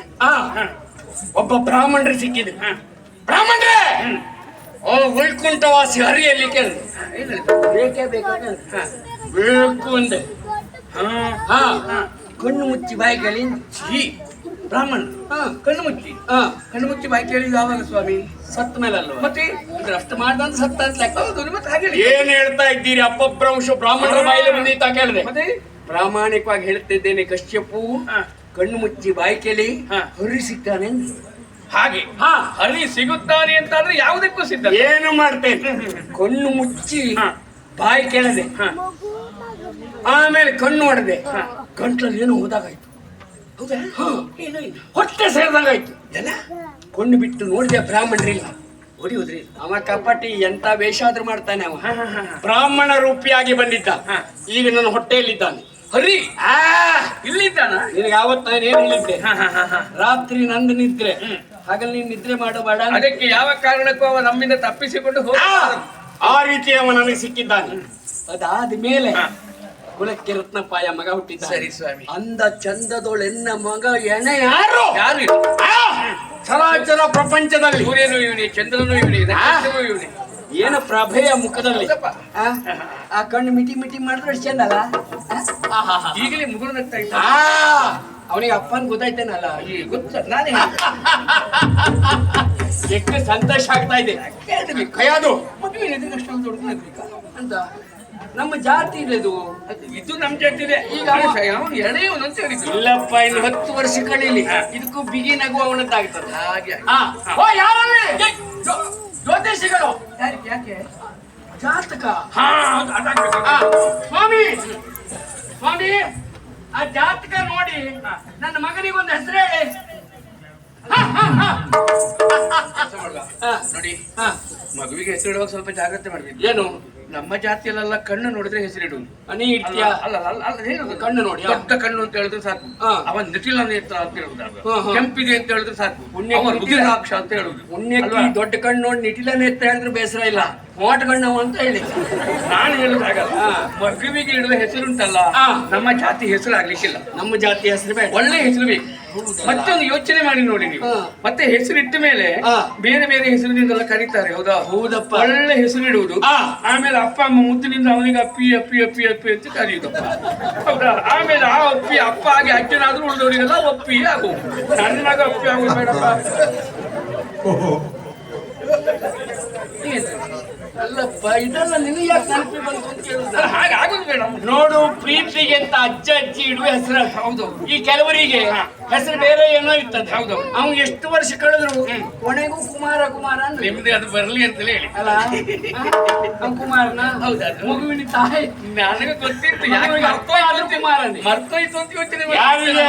ಒಬ್ಬ ಬ್ರಾಹ್ಮಣರು ಸಿಕ್ಕಿದ್ರು. ಬ್ರಾಹ್ಮಣರೇ, ಓ ವೈಕುಂಠವಾಸಿ ಹರಿಯಲ್ಲಿ ಕೇಳಿದ್ರು. ಬೇಕೇ ಬೇಕು ಬೇಕು ಅಂದೆ. ಕಣ್ಣು ಮುಚ್ಚಿ ಬಾಯಿ ಕೇಳಿ. ಬ್ರಾಹ್ಮಣ ಕಣ್ಣು ಮುಚ್ಚಿ, ಕಣ್ಣು ಮುಚ್ಚಿ ಬಾಯಿ ಕೇಳಿ ಯಾವಾಗ ಸ್ವಾಮಿ? ಸತ್ತ ಮೇಲೆ ಅಲ್ವ? ಮತ್ತೆ ಅಷ್ಟು ಮಾಡ್ದಂತ ಸತ್ತ ಅಂತ ಲೆಕ್ಕ. ಹೌದು, ಮತ್ತೆ ಹಾಗೆ ಏನ್ ಹೇಳ್ತಾ ಇದ್ದೀರಿ? ಅಪಭ್ರಂಶ ಬ್ರಾಹ್ಮಣರ ಬಾಯಿಲೆ ಬಂದಿತ್ತ ಕೇಳಿದೆ. ಮತ್ತೆ ಪ್ರಾಮಾಣಿಕವಾಗಿ ಹೇಳ್ತಿದ್ದೇನೆ, ಕಶ್ಯಪು ಕಣ್ಣು ಮುಚ್ಚಿ ಬಾಯಿ ಕೇಳಿ ಹರಿ ಸಿಗ್ತಾನೆ. ಹಾಗೆ ಹರಿ ಸಿಗುತ್ತಾನೆ ಅಂತ ಆದ್ರೆ ಯಾವುದಕ್ಕೂ ಸಿದ್ಧ. ಏನು ಮಾಡ್ತೇನೆ? ಕಣ್ಣು ಮುಚ್ಚಿ ಬಾಯಿ ಕೇಳದೆ, ಆಮೇಲೆ ಕಣ್ಣು ಹೊಡೆದೆ, ಗಂಟ್ಲಲ್ಲಿ ಏನು ಹೋದಾಗಾಯ್ತು. ಹೌದಾ? ಹೊಟ್ಟೆ ಸೇರಿದಂಗಾಯ್ತು. ಕಣ್ಣು ಬಿಟ್ಟು ನೋಡಿದೆ, ಬ್ರಾಹ್ಮಣರಿಲ್ಲ. ಹೊಡಿಯೋದ್ರಿ ಅವ ಕಪಟಿ, ಎಂತ ವೇಷ ಆದ್ರೂ ಮಾಡ್ತಾನೆ ಅವ. ಬ್ರಾಹ್ಮಣ ರೂಪಿಯಾಗಿ ಬಂದಿದ್ದ, ಈಗ ನನ್ನ ಹೊಟ್ಟೆಯಲ್ಲಿದ್ದಾನೆ. ಹರಿ ಇಲ್ಲಿದ್ದಾನ? ನಿನಗೆ ಯಾವತ್ತು ನಾನು ಏನ್ ಹೇಳಿದ್ದೆ? ರಾತ್ರಿ ನಂದು ನಿದ್ರೆ, ಹಾಗಲ್ಲಿ ನೀನ್ ನಿದ್ರೆ ಮಾಡಬೇಡ. ಅದಕ್ಕೆ ಯಾವ ಕಾರಣಕ್ಕೂ ಅವ ನಮ್ಮಿಂದ ತಪ್ಪಿಸಿಕೊಂಡು ಹೋಗ. ಆ ರೀತಿ ಅವ ನನಗೆ ಸಿಕ್ಕಿದ್ದಾನೆ. ಅದಾದ ಮೇಲೆ ಕುಲಕ್ಕೆ ರತ್ನಪಾಯ ಮಗ ಹುಟ್ಟಿದ್ದ. ಸರಿ ಸ್ವಾಮಿ. ಅಂದ ಚಂದದೊಳೆನ್ನ ಮಗ ಎಣ ಯಾರು? ಯಾರು? ಚರಾಚರ ಪ್ರಪಂಚದಲ್ಲಿ ಸೂರ್ಯನು ಇವನಿ, ಚಂದ್ರನು ಇವನಿ, ನಕ್ಷತ್ರವೂ ಇವನಿ. ಏನು ಪ್ರಭೆಯ ಮುಖದಲ್ಲಿ ಹೌದಪ್ಪ. ಆ ಕಣ್ಣು ಮಿಟಿ ಮಿಟಿ ಮಾಡಿದ್ರೆ ಎಷ್ಟು ಚಂದ ಅಲ್ಲ. ಈಗಲೇ ಮುಗುಳು ನಗ್ತಾ ಇದ್ದ. ಅವನಿಗೆ ಅಪ್ಪನ್ ಗೊತ್ತಾಯ್ತೇನಲ್ಲ. ಗೊತ್ತ, ನಾನೇ ಎಷ್ಟು ಸಂತೋಷ ಆಗ್ತಾ ಇದೆ. ಕೈಯಾದು ಮದುವೆ ಅಷ್ಟೊಂದು ದೊಡ್ಡ ನಗ್ಬೇಕಾ ಅಂತ ನಮ್ಮ ಜಾತಿ ಇದು. ಇದು ನಮ್ ಜಾತಿದೆ. ಈಗ ಅವನು ಎಳೆಯವನು ಅಂತ ಹೇಳಿದ್ರು. ಇಲ್ಲಪ್ಪ, ಇನ್ನು 10 ವರ್ಷ ಕಳೀಲಿ, ಇದಕ್ಕೂ ಬಿಗಿ ನಗು ಅವನದ್ದಾಗ್ತದೆ. ಹಾಗೆ ಯಾರಲ್ಲಿ ಜ್ಯೋತಿಷಿಗಳು ಯಾಕೆ ಜಾತಕ? ಸ್ವಾಮಿ ಸ್ವಾಮಿ, ಆ ಜಾತಕ ನೋಡಿ ನನ್ನ ಮಗನಿಗೊಂದು ಹೆಸರು ಹೇಳಿ. ನೋಡಿ, ಮಗುವಿಗೆ ಹೆಸರಿಡುವಾಗ ಸ್ವಲ್ಪ ಜಾಗ್ರತೆ ಮಾಡ್ಬೇಕು. ಏನು? ನಮ್ಮ ಜಾತಿಯಲ್ಲೆಲ್ಲ ಕಣ್ಣು ನೋಡಿದ್ರೆ ಹೆಸರಿಡುವುದು. ನೀ ಇಡ್ತೀಯಾ? ಅಲ್ಲ ಅಲ್ಲ ಅಲ್ಲ, ಹೇಳುದು ಕಣ್ಣು ನೋಡಿ. ದೊಡ್ಡ ಕಣ್ಣು ಅಂತ ಹೇಳಿದ್ರೆ ಸಾಕು. ಅವನ್ ನಿಟಿಲ ನೇತ್ರ ಅಂತ ಹೇಳುದು. ಕೆಂಪಿದೆ ಅಂತ ಹೇಳಿದ್ರೆ ಸಾಕು. ರುದ್ರಾಕ್ಷ ಅಂತ ಹೇಳುದು. ಪುಣ್ಯಕ್ಕೆ ದೊಡ್ಡ ಕಣ್ಣು ನೋಡಿ ನಿಟಿಲ ನೇತ್ರ ಹೇಳಿದ್ರೆ ಬೇಸರ ಇಲ್ಲ, ಮೋಟ ಕಣ್ಣವ ಅಂತ ಹೇಳಿ ನಾನು ಹೇಳುದಾಗಲ್ಲ. ಮಗುವಿಗೆ ಇಡುವ ಹೆಸರುಂಟಲ್ಲ, ನಮ್ಮ ಜಾತಿ ಹೆಸರು ಆಗ್ಲಿಕ್ಕಿಲ್ಲ. ನಮ್ಮ ಜಾತಿ ಹೆಸರು ಬೇಡ, ಒಳ್ಳೆ ಹೆಸರು ಬೇಕು. ಮತ್ತೊಂದು ಯೋಚನೆ ಮಾಡಿ ನೋಡಿ ನೀವು. ಮತ್ತೆ ಹೆಸರಿಟ್ಟ ಮೇಲೆ ಬೇರೆ ಬೇರೆ ಹೆಸರಿನಿಂದೆಲ್ಲ ಕರೀತಾರೆ. ಹೌದಾ? ಹೌದಪ್ಪ. ಒಳ್ಳೆ ಹೆಸರು ಇಡುವುದು, ಆಮೇಲೆ ಅಪ್ಪ ಅಮ್ಮ ಮುದ್ದಿನಿಂದ ಅವನಿಗೆ ಅಪ್ಪಿ ಅಪ್ಪಿ ಅಪ್ಪಿ ಅಪ್ಪಿ ಅಂತ ಕರೆಯುವುದಪ್ಪ. ಹೌದಾ? ಆಮೇಲೆ ಆ ಅಪ್ಪಿ ಅಪ್ಪ ಆಗಿ ಅಜ್ಜನಾದ್ರೂ ಉಳಿದವರಿಗೆಲ್ಲ ಒಪ್ಪಿ ಆಗು. ನನ್ನಾಗ ಅಪ್ಪಿ ಆಗೋದು ಬೇಡಪ್ಪ. ಅಲ್ಲಪ್ಪ, ಇದೆಲ್ಲ ನಿನಗೆ ಯಾಕೆ ನೆನಪಿ ಬಂತು ಅಂತ ಕೇಳುದ? ಹಾಗೆ ಆಗೋದು ಬೇಡ. ನೋಡು, ಪ್ರೀತಿಗೆ ಅಂತ ಅಜ್ಜ ಅಜ್ಜಿ ಇಡುವ ಹೆಸರು. ಹೌದು. ಈ ಕೆಲವರಿಗೆ ಹೆಸರು ಬೇರೆ ಏನೋ ಇರ್ತದೆ. ಹೌದು. ಅವ್ನು ಎಷ್ಟು ವರ್ಷ ಕಳೆದ್ರು ಕೊನೆಗೂ ಕುಮಾರ ಕುಮಾರ ಅಂದ್ರೆ ನಿಮ್ದೆ ಅದು ಬರ್ಲಿ ಅಂತಲೇ ಹೇಳಿ. ಅಲ್ಲ, ಕುಮಾರನ ಹೌದಾ? ಮಗುವಿನ ತಾಯಿ ನನಗೆ ಗೊತ್ತಿತ್ತು. ಕುಮಾರನೇ ಮರ್ತೋಯ್ತು ಅಂತ ಯೋಚನೆ ಯಾರಿಗೆ?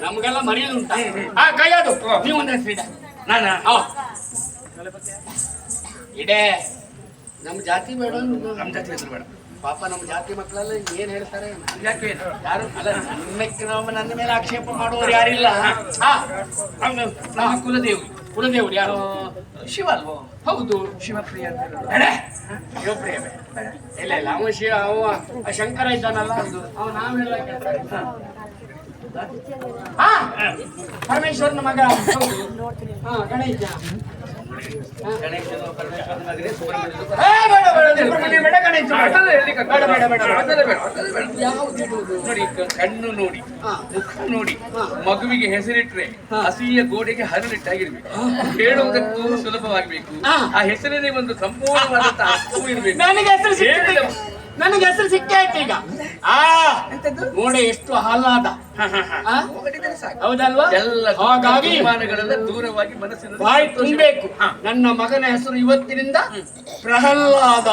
ನಮ್ಗೆಲ್ಲ ಮರೆಯದುಂಟ. ಕೈಯಾದು ನೀವು ಒಂದು ಹೆಸರು ಇಡ. ನಾನ ಇಡೇ. ನಮ್ಮ ಜಾತಿ ಬೇಡ, ನಮ್ಮ ಜಾತಿ ಹೆಸರು ಬೇಡ. ಪಾಪ ನಮ್ಮ ಜಾತಿ ಮಕ್ಕಳೆಲ್ಲ ಏನ್ ಹೇಳ್ತಾರೆ? ಯಾಕೆ? ಯಾರು ಅಲ್ಲ, ನನ್ನ ಮೇಲೆ ಆಕ್ಷೇಪ ಮಾಡುವವರು ಯಾರಿಲ್ಲ. ನಮ್ಮ ಕುಲದೇವಿ. ಕುಲದೇವ್ರು ಯಾರು? ಶಿವ ಅಲ್ವೋ? ಹೌದು, ಶಿವಪ್ರಿಯ ಅಂತ ಶಿವಪ್ರಿಯ. ಇಲ್ಲ ಇಲ್ಲ, ಅವ ಶಿವ, ಅವ ಶಂಕರ ಇದ್ದಾನಲ್ಲ, ಅವ ನಾವ್ ಹೇಳ ಹಾ ಪರಮೇಶ್ವರನ ಮಗ ಹಾ ಗಣೇಶ ನೋಡಿ ಕಣ್ಣು ನೋಡಿ ಮುಖ ನೋಡಿ ಮಗುವಿಗೆ ಹೆಸರಿಟ್ರೆ ಹಸಿಯ ಗೋಡೆಗೆ ಹರಳಿಟ್ಟಾಗಿರ್ಬೇಕು ಹೇಳುವುದಕ್ಕೂ ಸುಲಭವಾಗಬೇಕು ಆ ಹೆಸರಿನ ಒಂದು ಸಂಪೂರ್ಣವಾದಂತಹ ಅರ್ಥವೂ ಇರಬೇಕು. ನನಗೆ ಹೆಸರು ಸಿಕ್ಕೇ ಆಯ್ತು ಈಗ. ನೋಡೆ ಎಷ್ಟು ಆಹ್ಲಾದ ಹೌದಲ್ವಾ? ಹಾಗಾಗಿ ವಿಮಾನಗಳೆಲ್ಲ ದೂರವಾಗಿ ಮನಸ್ಸಿನ ಬಾಯಿ ತುಂಬಬೇಕು. ನನ್ನ ಮಗನ ಹೆಸರು ಇವತ್ತಿನಿಂದ ಪ್ರಹ್ಲಾದ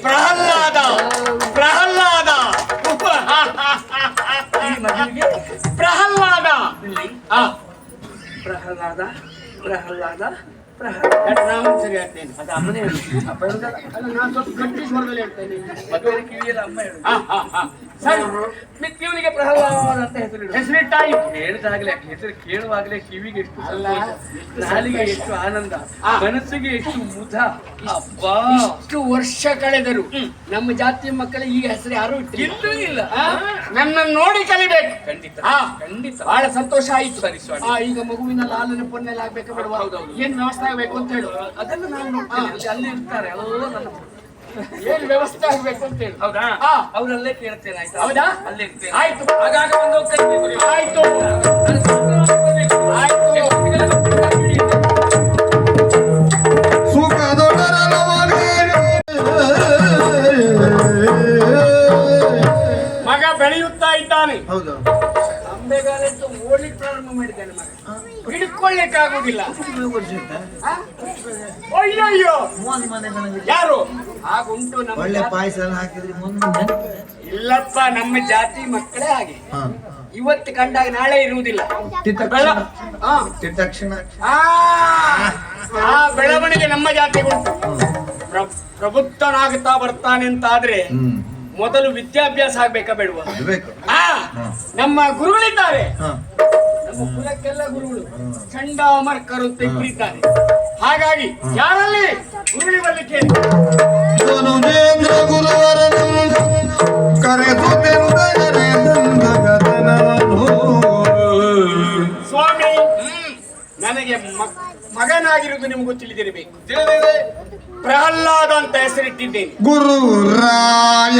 ಪ್ರಹ್ಲಾದ ಪ್ರಹ್ಲಾದ ಪ್ರಹ್ಲಾದ ಪ್ರಹ್ಲಾದ ಪ್ರಹ್ಲಾದ ನಾನು ಸರಿ ಹೇಳ್ತೇನೆ. ಅದು ಅಮ್ಮನೇ ಹೇಳು. ಅಲ್ಲ ನಾನು ಸ್ವಲ್ಪ ಗಟ್ಟಿ ಸ್ವರದಲ್ಲಿ ಹೇಳ್ತೇನೆ. ಮದುವೆ ಕಿವಿಯಲ್ಲಿ ಅಮ್ಮ ಹೇಳು. ಸರಿ ಮಿಕ್ಕಿಯವನಿಗೆ ಪ್ರಹ್ಲಾದ ಅಂತ ಹೆಸರಿಟ್ಟಾಯಿತು. ಹೇಳಿದಾಗ್ಲೇ ಹೆಸರು ಕೇಳುವಾಗ್ಲೇ ಕಿವಿಗೆ ಎಷ್ಟು ನಾಲಿಗೆ ಎಷ್ಟು ಆನಂದ, ಮನಸ್ಸಿಗೆ ಎಷ್ಟು ಮುದ. ಅಬ್ಬಾ ಇಷ್ಟು ವರ್ಷ ಕಳೆದರು ನಮ್ಮ ಜಾತಿಯ ಮಕ್ಕಳಿಗೆ ಈ ಹೆಸರು ಯಾರು ಇಲ್ಲೂ ಇಲ್ಲ. ನನ್ನನ್ನು ನೋಡಿ ಕಲಿಬೇಕು. ಖಂಡಿತ ಖಂಡಿತ. ಬಹಳ ಸಂತೋಷ ಆಯ್ತು. ಸರಿ ಸ್ವಾಮಿ. ಈಗ ಮಗುವಿನ ಲಾಲನೆ ಪೊನ್ನೆಲ್ಲ ಆಗ್ಬೇಕು ಬಿಡುವ. ಏನ್ ವ್ಯವಸ್ಥೆ ಆಗ್ಬೇಕು ಅಂತ ಹೇಳು. ಅದನ್ನು ನಾನು ನೋಡ್ತೇನೆ. ಅಲ್ಲಿ ಇರ್ತಾರೆ ಎಲ್ಲ ನನ್ನ ಏನ್ ವ್ಯವಸ್ಥೆ ಆಗ್ಬೇಕು ಅಂತ ಹೇಳಿ. ಹೌದಾ? ಅವರಲ್ಲೇ ಕೇಳ್ತೇನೆ. ಆಯ್ತಾ? ಹೌದಾ? ಅಲ್ಲೇ ಇರ್ತೇನೆ. ಆಯ್ತು. ಆಗಾಗ ಒಂದು ಆಯ್ತು ಆಯ್ತು. ಮಗ ಬೆಳೆಯುತ್ತಾ ಇದ್ದಾನೆ. ಹೌದು. ಅಂಬೆಗಾಲೆತ್ತು ಓಡ್ಲಿಕ್ಕೆ ಪ್ರಾರಂಭ ಮಾಡಿದ್ದಾನೆ. ಮಗ ಹಿಡ್ಕೊಳ್ಳಿಕ್ಕಾಗುದಿಲ್ಲ. ಅಯ್ಯಯ್ಯೋ ಯಾರು ಹಾಗುಂಟು ನಮ್ಮ ಒಳ್ಳೆ ಪಾಯಸ ಎಲ್ಲ ಹಾಕಿದ್ರಿ ಮುಂದೆ. ಇಲ್ಲಪ್ಪ ನಮ್ಮ ಜಾತಿ ಮಕ್ಕಳೇ ಹಾಗೆ. ಇವತ್ತು ಕಂಡಾಗ ನಾಳೆ ಇರುವುದಿಲ್ಲ. ತಕ್ಷಣ ಆ ಬೆಳವಣಿಗೆ ನಮ್ಮ ಜಾತಿಗುಂಟು. ಪ್ರಬುದ್ಧನಾಗುತ್ತಾ ಬರ್ತಾನೆ ಅಂತಾದ್ರೆ ಮೊದಲು ವಿದ್ಯಾಭ್ಯಾಸ ಆಗ್ಬೇಕಾ ಬೇಡುವ? ನಮ್ಮ ಗುರುಗಳಿದ್ದಾರೆ. ನಮ್ಮ ಕುಲಕ್ಕೆಲ್ಲ ಗುರುಗಳು ಚಂಡಾಮರ್ಕರು ತೆಗ್ದಿದ್ದಾರೆ. ಹಾಗಾಗಿ ಯಾರಲ್ಲಿ ಗುರುಳಿ ಬರ್ಲಿಕ್ಕೆ ಸ್ವಾಮಿ ನನಗೆ ಮಗನಾಗಿರುವುದು ನಿಮಗೂ ತಿಳಿದಿರಬೇಕು. ತಿಳಿದಿದೆ. ಪ್ರಹ್ಲಾದ ಅಂತ ಹೆಸರಿಟ್ಟಿದ್ದೇನೆ. ಗುರು ರಾಯ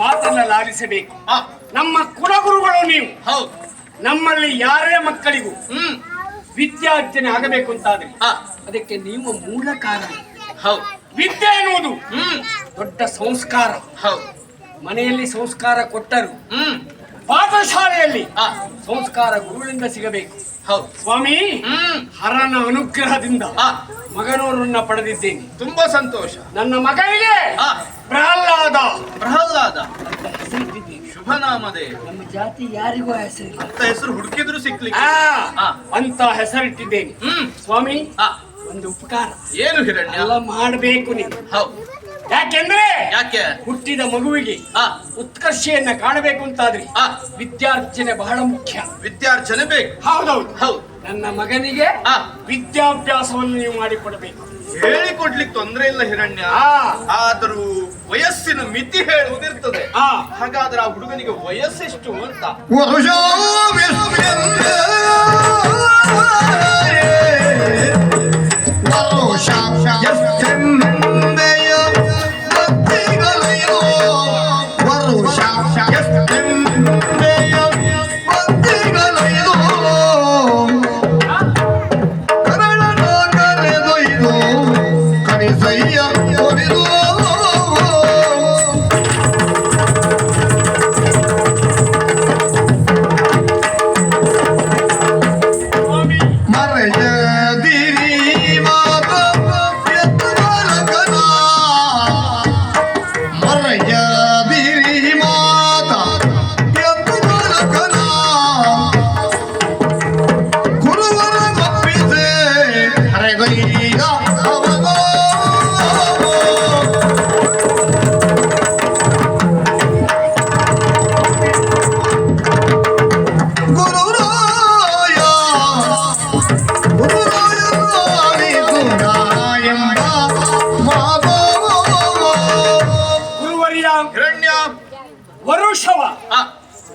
ಮಾತನ್ನ ಲಾಲಿಸಬೇಕು. ನಮ್ಮ ಕುಲಗುರುಗಳು ನೀವು. ನಮ್ಮಲ್ಲಿ ಯಾರೇ ಮಕ್ಕಳಿಗೂ ವಿದ್ಯಾರ್ಜನೆ ಆಗಬೇಕು ಅಂತಾದ್ರೆ ಅದಕ್ಕೆ ನೀವು ಮೂಲ ಕಾರಣ. ವಿದ್ಯೆ ಎನ್ನುವುದು ದೊಡ್ಡ ಸಂಸ್ಕಾರ. ಮನೆಯಲ್ಲಿ ಸಂಸ್ಕಾರ ಕೊಟ್ಟರು, ಪಾಠಶಾಲೆಯಲ್ಲಿ ಸಂಸ್ಕಾರ ಗುರುಗಳಿಂದ ಸಿಗಬೇಕು. ಸ್ವಾಮಿ ಹರನ ಅನುಗ್ರಹದಿಂದ ಮಗನವರನ್ನ ಪಡೆದಿದ್ದೇನೆ. ತುಂಬಾ ಸಂತೋಷ. ನನ್ನ ಮಗನಿಗೆ ಪ್ರಹ್ಲಾದ ಪ್ರಹ್ಲಾದ ಶುಭ ನಾಮದೇ. ನಮ್ಮ ಜಾತಿ ಯಾರಿಗೂ ಹೆಸರಿಲ್ಲ ಅಂತ ಹೆಸರು ಹುಡುಕಿದ್ರು ಸಿಕ್ಲಿಕ್ಕೆ ಅಂತ ಹೆಸರಿಟ್ಟಿದ್ದೇನೆ. ಸ್ವಾಮಿ ಒಂದು ಉಪಕಾರ ಏನು ಹಿರಣ್ಯ ಎಲ್ಲ ಮಾಡಬೇಕು ನೀವು. ಯಾಕೆಂದ್ರೆ ಯಾಕೆ? ಹುಟ್ಟಿದ ಮಗುವಿಗೆ ಆ, ಉತ್ಕರ್ಷೆಯನ್ನ ಕಾಣಬೇಕು ಅಂತಾದ್ರೆ ಆ, ವಿದ್ಯಾರ್ಜನೆ ಬಹಳ ಮುಖ್ಯ. ವಿದ್ಯಾರ್ಜನೆ ಬೇಕು. ಹೌದೌದು. ಹೌದು. ನನ್ನ ಮಗನಿಗೆ ಆ, ವಿದ್ಯಾಭ್ಯಾಸವನ್ನು ನೀವು ಮಾಡಿಕೊಡಬೇಕು. ಹೇಳಿಕೊಡ್ಲಿಕ್ಕೆ ತೊಂದ್ರೆ ಇಲ್ಲ ಹಿರಣ್ಯ. ಆದರೂ ವಯಸ್ಸಿನ ಮಿತಿ ಹೇಳುವುದಿರ್ತದೆ. ಹಾಗಾದ್ರೆ ಆ ಹುಡುಗನಿಗೆ ವಯಸ್ಸೆಷ್ಟು ಅಂತ?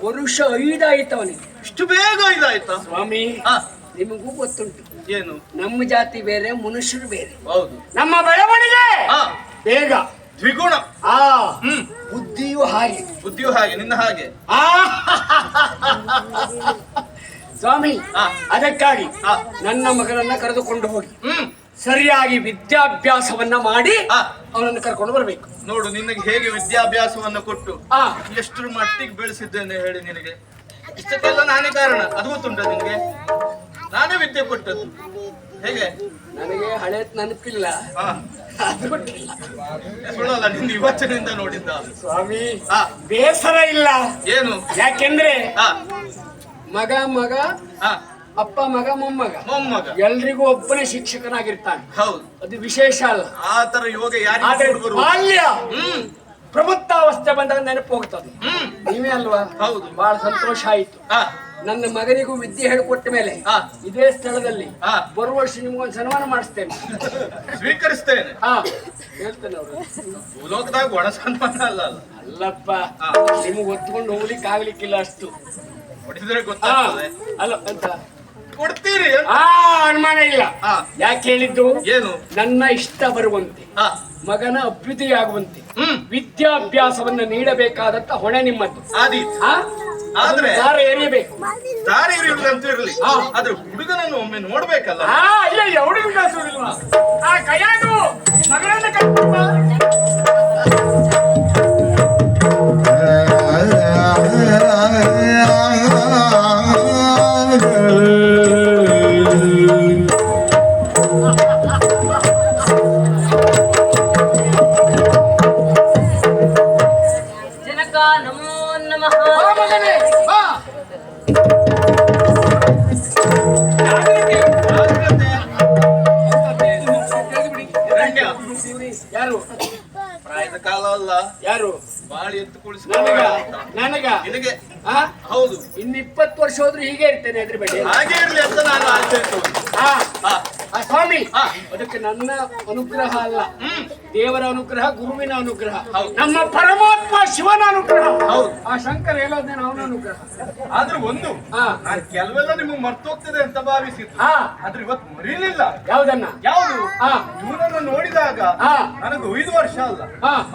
ವರುಷ 5 ಆಯ್ತವನಿಗೆ. ಇಷ್ಟು ಬೇಗ ಇದಾಯ್ತಾ? ಸ್ವಾಮಿ, ನಿಮಗೂ ಗೊತ್ತುಂಟು, ಏನು ನಮ್ಮ ಜಾತಿ ಬೇರೆ, ಮನುಷ್ಯರು ಬೇರೆ. ಹೌದು. ನಮ್ಮ ಬೆಳವಣಿಗೆ ಬೇಗ, ದ್ವಿಗುಣ. ಬುದ್ಧಿಯೂ ಹಾಗೆ. ಬುದ್ಧಿಯೂ ಹಾಗೆ, ನಿನ್ನ ಹಾಗೆ. ಸ್ವಾಮಿ, ಅದಕ್ಕಾಗಿ ನನ್ನ ಮಗನನ್ನ ಕರೆದುಕೊಂಡು ಹೋಗಿ ಸರಿಯಾಗಿ ವಿದ್ಯಾಭ್ಯಾಸವನ್ನ ಮಾಡಿ ಅವನನ್ನು ಕರ್ಕೊಂಡು ಬರಬೇಕು. ನೋಡು, ನಿನಗೆ ಹೇಗೆ ವಿದ್ಯಾಭ್ಯಾಸವನ್ನ ಕೊಟ್ಟು ಎಷ್ಟರ ಮಟ್ಟಿಗೆ ಬೆಳೆಸಿದ್ದೇನೆ ಹೇಳಿ. ನಿನಗೆ ಇಷ್ಟಕ್ಕೆಲ್ಲ ನಾನೇ ಕಾರಣ, ಅದು ಗೊತ್ತುಂಟ ನಿನಗೆ? ನಾನೇ ವಿದ್ಯೆ ಕೊಟ್ಟದ್ದು. ಹೇಗೆ? ನನಗೆ ಹಳೆ ನೆನಪಿಲ್ಲ, ಅದು ಗೊತ್ತಿಲ್ಲ. ಸುಳ್ಳಲ್ಲ, ನಿನ್ನ ಇವತ್ತಿನಿಂದ ನೋಡಿದ್ದ. ಸ್ವಾಮಿ, ಬೇಸರ ಇಲ್ಲ. ಏನು? ಯಾಕೆಂದ್ರೆ ಮಗ ಮಗ ಅಪ್ಪ ಮಗ ಮೊಮ್ಮಗ ಎಲ್ರಿಗೂ ಒಬ್ಬನೇ ಶಿಕ್ಷಕನಾಗಿರ್ತಾನೆ. ಹೌದು, ಅದು ವಿಶೇಷ ಅಲ್ಲ. ಆ ತರ ಯೋಗ ಬಾಲ್ಯ ಪ್ರಬುದ್ಧಾವಸ್ಥೆ ಬಂದಾಗ ನೆನಪು ಹೋಗ್ತದೆ. ನೀವೇ ಅಲ್ವಾ? ಹೌದು. ಬಹಳ ಸಂತೋಷ ಆಯ್ತು. ನನ್ನ ಮಗನಿಗೂ ವಿದ್ಯೆ ಹೇಳಿಕೊಟ್ಟ ಮೇಲೆ ಇದೇ ಸ್ಥಳದಲ್ಲಿ ಬರುವ ವರ್ಷ ನಿಮ್ಗೊಂದು ಸನ್ಮಾನ ಮಾಡಿಸ್ತೇನೆ. ಸ್ವೀಕರಿಸ್ತೇನೆ. ಹೇಳ್ತೇನೆ. ಅವರು ಭೂಲೋಕದಾಗ ಒಣ ಸನ್ಮಾನ ಅಲ್ಲ. ಅಲ್ಲಪ್ಪ, ನಿಮ್ಗೆ ಹೊತ್ಕೊಂಡು ಹೋಗ್ಲಿಕ್ಕೆ ಆಗ್ಲಿಕ್ಕಿಲ್ಲ ಅಷ್ಟು. ಹೊಡಿದ್ರೆ ಗೊತ್ತಾಗ್ತದೆ. ಅಲ್ಲ ಅಂತ ಕೊಡ್ತೀರಿ, ಅನುಮಾನ ಇಲ್ಲ. ಯಾಕೆ ಹೇಳಿದ್ದು? ಏನು? ನನ್ನ ಇಷ್ಟ ಬರುವಂತೆ, ಮಗನ ಅಭ್ಯುದಯ ಆಗುವಂತೆ ವಿದ್ಯಾಭ್ಯಾಸವನ್ನ ನೀಡಬೇಕಾದಂತ ಹೊಣೆ ನಿಮ್ಮದ್ದು. ಆದ್ರೆ ದಾರಿ ಎರಿಯಬೇಕು. ದಾರಿ ಎರಿಯುವುದಂತ ಇರಲಿ, ಆದ್ರೆ ಹುಡುಗನನ್ನು ಒಮ್ಮೆ ನೋಡ್ಬೇಕಲ್ಲ. ಇಲ್ಲ, ಹುಡುಗ ಕಳಿಸುವುದಿಲ್ವಾ? ಕೈಯಾದು ಮಗಳನ್ನ ಕರ್ಕೊಂಡ ಯಾರು? ಪ್ರಾಯದ ಕಾಲ ಅಲ್ಲ. ಯಾರು? ಬಾಳಿ ಎತ್ತು ಕುಳಿಸಿ ನನಗ ನಿನಗೆ. ಹೌದು. ಇನ್ನು 20 ವರ್ಷ ಹೋದ್ರು ಹೀಗೆ ಇರ್ತೇನೆ. ಅದ್ರ ಬೇಡ, ಹಾಗೆ ಇರ್ಲಿ ಅಂತ ನಾನು ಆಚೆ. ಸ್ವಾಮಿ, ಅದಕ್ಕೆ ನನ್ನ ಅನುಗ್ರಹ ಅಲ್ಲ, ದೇವರ ಅನುಗ್ರಹ, ಗುರುವಿನ ಅನುಗ್ರಹ, ನಮ್ಮ ಪರಮಾತ್ಮ ಶಿವನ ಅನುಗ್ರಹ. ಆ ಶಂಕರ ಹೇಳೋದೇನು ಅವನ ಅನುಗ್ರಹ. ಆದ್ರೆ ಒಂದು, ನಾನು ಕೆಲವೆಲ್ಲ ನಿಮಗೆ ಮರ್ತೋಗ್ತದೆ ಅಂತ ಭಾವಿಸಿದ್ದು, ಆದ್ರೆ ಇವತ್ತು ಮರೀಲಿಲ್ಲ. ಯಾವ್ದನ್ನ? ಯಾವುದು? ಇವನನ್ನು ನೋಡಿದಾಗ ನನಗೆ 5 ವರ್ಷ ಅಲ್ಲ,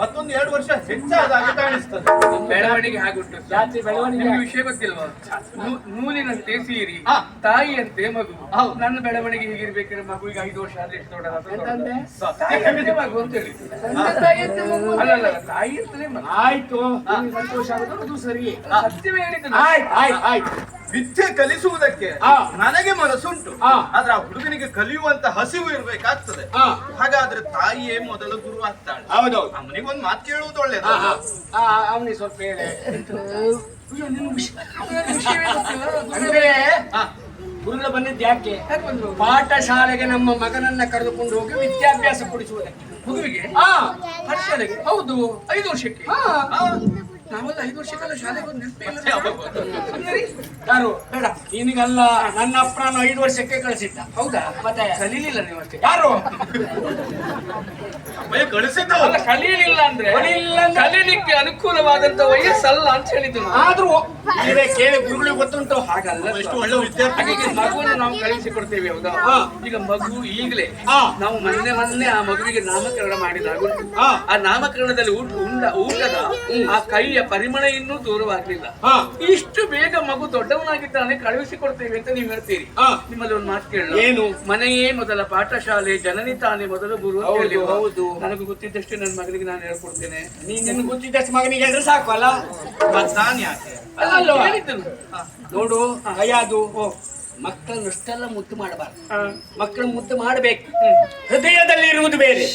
ಮತ್ತೊಂದು 2 ವರ್ಷ ಹೆಚ್ಚಾದಾಗ ಕಾಣಿಸ್ತದೆ. ಬೆಳವಣಿಗೆ ಆಗುಂಟು. ಜಾತಿ ಬೆಳವಣಿಗೆ ವಿಷಯ ಗೊತ್ತಿಲ್ವಾ? ನೂಲಿನಂತೆ ಸೀರಿ, ತಾಯಿಯಂತೆ ಮಗು. ನನ್ನ ಬೆಳವಣಿಗೆ ಹೀಗಿರ್ಬೇಕಂದ್ರೆ ಮಗುವಿಗೆ 5 ವರ್ಷ ಆದ್ರೆ ಎಷ್ಟು ದೊಡ್ಡದ? ಮಗು ಅಂತ ಹೇಳಿ. ಅಲ್ಲ, ತಾಯಿ ಅಂತಲೇ ಮಗು. ಆಯ್ತು, ಸಂತೋಷ ಆಗುತ್ತೆ, ಅದು ಸರಿ. ಸತ್ಯವೇ ಹೇಳಿದ್ದು. ಆಯ್ತು. ವಿದ್ಯೆ ಕಲಿಸುವುದಕ್ಕೆ ನನಗೆ ಮನಸ್ಸುಂಟು, ಆದ್ರೆ ಆ ಹುಡುಗನಿಗೆ ಕಲಿಯುವಂತ ಹಸಿವು ಇರ್ಬೇಕಾಗ್ತದೆ. ಹಾಗಾದ್ರೆ ತಾಯಿಯೇ ಮೊದಲು ಗುರು ಆಗ್ತಾಳೆ. ಹೌದೌದು. ಅವನಿಗೊಂದು ಮಾತು ಕೇಳುವುದು ಒಳ್ಳೇದು. ಅವನಿಗೆ ಸ್ವಲ್ಪ ಹೇಳಿ. ಅಂದ್ರೆ ಗುರುಗಳು ಬಂದಿದ್ದು ಯಾಕೆ? ಪಾಠಶಾಲೆಗೆ ನಮ್ಮ ಮಗನನ್ನ ಕರೆದುಕೊಂಡು ಹೋಗಿ ವಿದ್ಯಾಭ್ಯಾಸ ಕೊಡಿಸುವುದಕ್ಕೆ. ಮಗುವಿಗೆ ಆ ಪಾಠಶಾಲೆಗೆ ಹೌದು 5 ವರ್ಷಕ್ಕೆ ಆ ನಾವೆಲ್ಲ 5 ವರ್ಷಕ್ಕೆಲ್ಲ ಶಾಲೆಗೆ ಒಂದು ನೆನಪೇ ಇಲ್ಲ. ಯಾರು ಬೇಡ ನಿನಗಲ್ಲ, ನನ್ನ ಅಪ್ಪನ 5 ವರ್ಷಕ್ಕೆ ಕಳಿಸಿದ್ದ. ಹೌದಾ? ಮತ್ತೆ ಕಲೀಲಿಲ್ಲ ನೀವು ಅಷ್ಟೇ. ಯಾರು ಅಲ್ಲ, ಕಲೀಲಿಲ್ಲ ಅಂದ್ರೆ ಕಲೀಲಿಲ್ಲ ಅಂದ್ರೆ? ಕಲೀಲಿಕ್ಕೆ ಅನುಕೂಲವಾದಂತ ವಯಸ್ಸಲ್ಲ ಅಂತ ಹೇಳಿದ್ರು ನಾವು. ಆದ್ರೂ ನೀವೇ ಕೇಳಿ ಗುರುಗಳಿಗೆ ಗೊತ್ತುಂಟು. ಹಾಗಲ್ಲ, ಎಷ್ಟು ಒಳ್ಳೆ ವಿದ್ಯಾರ್ಥಿ. ಹಾಗಾಗಿ ಮಗುವನ್ನು ನಾವು ಕಳಿಸಿಕೊಡ್ತೇವೆ. ಹೌದಾ? ಹಾ. ಈಗ ಮಗು ಈಗಲೇ ಹಾ. ನಾವು ಮೊನ್ನೆ ಆ ಮಗುವಿಗೆ ನಾಮಕರಣ ಮಾಡಿದಾಗ ಹಾ. ಆ ನಾಮಕರಣದಲ್ಲಿ ಊಟದ ಆ ಕೈಯ ಪರಿಮಳ ಇನ್ನೂ ದೂರವಾಗ್ಲಿಲ್ಲ. ಹಾ. ಇಷ್ಟು ಬೇಗ ಮಗು ದೊಡ್ಡವನಾಗಿದ್ದಾನೆ, ಕಳುಹಿಸಿಕೊಡ್ತೇವೆ ಅಂತ ನೀವು ಹೇಳ್ತೀರಿ. ಹಾ. ನಿಮ್ಮಲ್ಲಿ ಒಂದು ಮಾತು ಕೇಳ. ಏನು? ಮನೆಯೇ ಮೊದಲ ಪಾಠಶಾಲೆ, ಜನನಿ ತಾನೇ ಮೊದಲ ಗುರು ಅಂತ ಹೌದು, ಹೇಳಿರುವ. ಹೌದು. ನನಗೆ ಗೊತ್ತಿದ್ದಷ್ಟು ನನ್ನ ಮಗನಿಗೆ ನಾನು ಹೇಳ್ಕೊಡ್ತೇನೆ. ನೀನು ಗೊತ್ತಿದ್ದಷ್ಟು ಮಗನಿಗೆ ಹೇಳಿದ್ರೆ ಸಾಕು ಅಲ್ಲ? ನಾನು ಯಾಕೆ ಅಲ್ವಾ? ಹೇಳಿದ್ದನು. ನೋಡು ಅಯ್ಯದು ಮಕ್ಕಳನ್ನು ಅಷ್ಟೆಲ್ಲ ಮುದ್ದು ಮಾಡಬಾರ್ದು. ಮಕ್ಕಳು ಮುದ್ದು ಮಾಡಬೇಕು. ಹೃದಯದಲ್ಲಿ ಇರುವುದು ಬೇರೆ,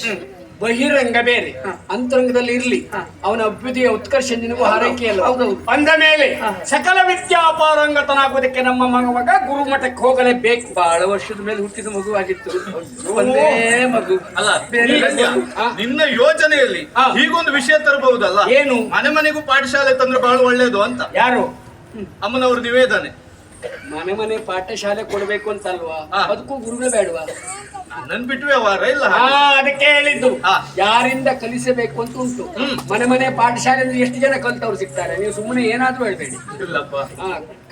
ಬಹಿರಂಗ ಬೇರೆ, ಅಂತರಂಗದಲ್ಲಿ ಇರ್ಲಿ. ಅವನ ಅಭ್ಯುದಯ ಉತ್ಕರ್ಷ ನಿನಗೂ ಹಾರೈಕೆ ಅಲ್ಲ. ಅಂದ ಮೇಲೆ ಸಕಲ ವಿದ್ಯಾಪಾರಂಗತನಾಗುವುದಕ್ಕೆ ನಮ್ಮ ಮಗ ಗುರುಮಠಕ್ಕೆ ಹೋಗಲೇಬೇಕು. ಬಹಳ ವರ್ಷದ ಮೇಲೆ ಹುಟ್ಟಿದ ಮಗುವಾಗಿತ್ತು. ಒಂದೇ ಮಗು. ಅಲ್ಲ ಬೇರೆ ನಿನ್ನ ಯೋಜನೆಯಲ್ಲಿ ಹಾ. ಹೀಗೊಂದು ವಿಷಯ ತರಬಹುದಲ್ಲ? ಏನು? ಮನೆ ಮನೆಗೂ ಪಾಠಶಾಲೆ ತಂದ್ರೆ ಬಹಳ ಒಳ್ಳೇದು ಅಂತ ಯಾರು ಅಮ್ಮನವ್ರ ನಿವೇದನೆ. ಮನೆ ಮನೆ ಪಾಠಶಾಲೆ ಕೊಡ್ಬೇಕು ಅಂತಲ್ವಾ? ಹಾ. ಅದಕ್ಕೂ ಗುರುಗಳೇ ಬೇಡವಾ? ನನ್ ಬಿಟ್ಟು ವ್ಯವಹಾರ ಇಲ್ಲ. ಅದಕ್ಕೆ ಹೇಳಿದ್ದು. ಹಾ. ಯಾರಿಂದ ಕಲಿಸಬೇಕು ಅಂತ ಉಂಟು. ಮನೆ ಮನೆ ಪಾಠಶಾಲೆ ಅಂದ್ರೆ ಎಷ್ಟು ಜನ ಕಲ್ತವ್ರು ಸಿಗ್ತಾರೆ? ನೀವು ಸುಮ್ಮನೆ ಏನಾದ್ರೂ ಹೇಳ್ಬೇಡಿ. ಇಲ್ಲಪ್ಪ,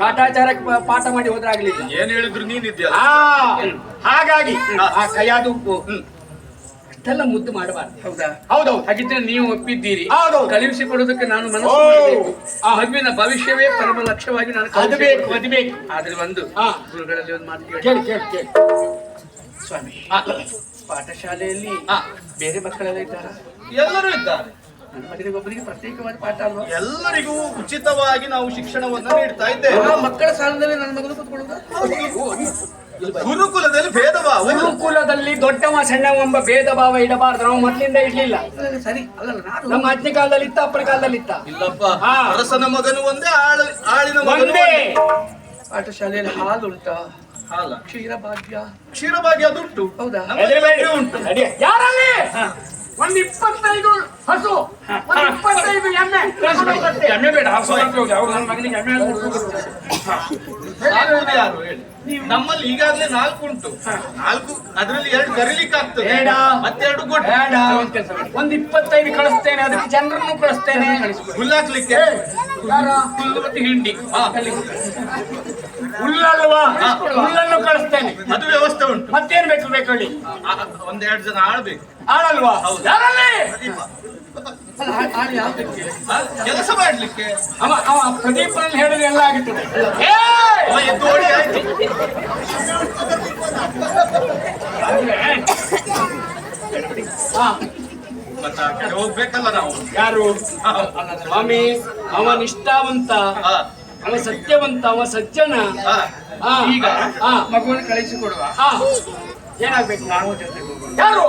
ಕಾಟಾಚಾರಕ್ಕೆ ಪಾಠ ಮಾಡಿ ಹೋದ್ರಾಗ್ಲಿಲ್ಲ. ಏನ್ ಹೇಳಿದ್ರು ನೀನಿದ್ಯಲ್ಲ. ಹಾಗಾಗಿ ಆ ಕೈಯಾದು ಅಷ್ಟೆಲ್ಲ ಮುದ್ದು ಮಾಡಬಾರ್ದು. ಹೌದಾ? ಹೌದೌದು. ಹಾಗಿದ್ರೆ ನೀವು ಒಪ್ಪಿದ್ದೀರಿ. ಹೌದೌದು. ಕಳುಹಿಸಿಕೊಡೋದಕ್ಕೆ ನಾನು ಮನಸ್ಸು ಓ. ಮಾಡಬೇಕು. ಆ ಮಗುವಿನ ಭವಿಷ್ಯವೇ ಪರಮ ಲಕ್ಷ್ಯವಾಗಿ ನಾನು ಅದು ಬೇಕು, ಅದು ಬೇಕು. ಆದ್ರೆ ಒಂದು ಹಾ. ಗುರುಗಳಲ್ಲಿ ಒಂದು ಮಾತು ಕೇಳಿ. ಕೇಳಿ ಕೇಳಿ ಕೇಳಿ. ಸ್ವಾಮಿ, ಪಾಠಶಾಲೆಯಲ್ಲಿ ಬೇರೆ ಮಕ್ಕಳೆಲ್ಲ ಇದ್ದಾರಾ? ಎಲ್ಲರೂ ಇದ್ದಾರೆ. ನನ್ನ ಮಗನಿಗೆ ಒಬ್ಬರಿಗೆ ಪ್ರತ್ಯೇಕವಾದ ಪಾಠ ಅಲ್ವಾ? ಎಲ್ಲರಿಗೂ ಉಚಿತವಾಗಿ ನಾವು ಶಿಕ್ಷಣವನ್ನ ನೀಡ್ತಾ ಇದ್ದೇವೆ. ಆ ಮಕ್ಕಳ ಸಾಲದಲ್ಲಿ ನನ್ನ ಮಗನು ಕೂತ್ಕೊಳ್ಳುವುದಾ? ಗುರುಕುಲದಲ್ಲಿ ಭೇದ ಭಾವ ಇಲ್ಲ. ಗುರುಕುಲದಲ್ಲಿ ದೊಡ್ಡವ ಸಣ್ಣವ ಎಂಬ ಭೇದ ಭಾವ ಇಡಬಾರ್ದು. ನಾವು ಮೊದಲಿಂದ ಇಡ್ಲಿಲ್ಲ. ಸರಿ ಅಲ್ಲಲ್ಲ, ನಾನು ನಮ್ಮ ಅಜ್ಜಿ ಕಾಲದಲ್ಲಿ ಇತ್ತ, ಅಪ್ಪನ ಕಾಲದಲ್ಲಿ ಇತ್ತ. ಇಲ್ಲಪ್ಪ, ಹಾ. ಅರಸನ ಮಗನು ಒಂದೇ, ಆಳಿನ ಮಗನು ಒಂದೇ. ಪಾಠಶಾಲೆಯಲ್ಲಿ ಹಾಲು ಉಂಟಾ? ಹಾಲ ಕ್ಷೀರ ಭಾಗ್ಯ, ಕ್ಷೀರಭಾಗ್ಯ ದುಡ್ಡು. ಹೌದಾ? ಹೆದರಬೇಡಿ. ಉಂಟು. ನಡಿ. ಯಾರಲ್ಲಿ ಒಂದು 25 ಹಸು, ಒಂದು 25 ಎಮ್ಮೆ ಕರ್ಕೊಂಡು ಹೋಗುತ್ತೆ. ಎಮ್ಮೆ ಬೇಡ, ಹಸು ಹಾಕಿ ಹೋಗಿ. ಅವ್ರು ನನ್ನ ಮಗನಿಗೆ ಎಮ್ಮೆ ಹಾಲು ಕೊಡ್ತಾರೆ. ಸಾಕುವುದು ಯಾರು ಹೇಳಿ? ನಮ್ಮಲ್ಲಿ ಈಗಾಗಲೇ 4 ಉಂಟು. 4 ಅದರಲ್ಲಿ 2 ಕರೀಲಿಕ್ಕೆ ಆಗ್ತದೆ, ಬೇಡ. ಮತ್ತೆರಡು ಕೊಟ್ಟು ಬೇಡ. ಒಂದು 25 ಕಳಿಸ್ತೇನೆ, ಅದಕ್ಕೆ ಜನರನ್ನು ಕಳಿಸ್ತೇನೆ. ಹುಲ್ಲಾಕ್ಲಿಕ್ಕೆ ಯಾರ? ಹುಲ್ಲು ಮತ್ತೆ ಹಿಂಡಿ. ಹುಲ್ಲಲ್ವಾ? ಹುಲ್ಲನ್ನು ಕಳಿಸ್ತೇನೆ. ಅದು ವ್ಯವಸ್ಥೆ ಉಂಟು. ಮತ್ತೇನ್ ಬೇಕು ಹೇಳಿ? ಒಂದೆರಡು ಜನ ಆಳ್ಬೇಕು. ಆಳಲ್ವಾ? ಯಾರಲ್ಲಿ? ಅಲ್ಲ, ಹಾಲು ಯಾವ ವ್ಯಕ್ತಿ? ಕೆಲಸ ಮಾಡ್ಲಿಕ್ಕೆ ಅವ ಪ್ರದೀಪನಲ್ಲಿ ಹೇಳಿದ್ರೆ ಎಲ್ಲ ಆಗುತ್ತದೆ. ಅವ ಎದ್ದು ಓಡಿ ಆಯ್ತು. ಮತ್ತೆ ಆ ಕಡೆ ಹೋಗ್ಬೇಕಲ್ಲ ನಾವು. ಯಾರು? ಸ್ವಾಮಿ, ಅವ ನಿಷ್ಠಾವಂತ, ಹಾ. ಅವ ಸತ್ಯವಂತ, ಅವ ಸಜ್ಜನ. ಹಾ. ಈಗ ಮಗುವನ್ನು ಕಳಿಸಿಕೊಡುವ. ಏನಾಗ್ಬೇಕು? ನಾವು ಜೊತೆಗೆ ಹೋಗೋಣ. ಯಾರು?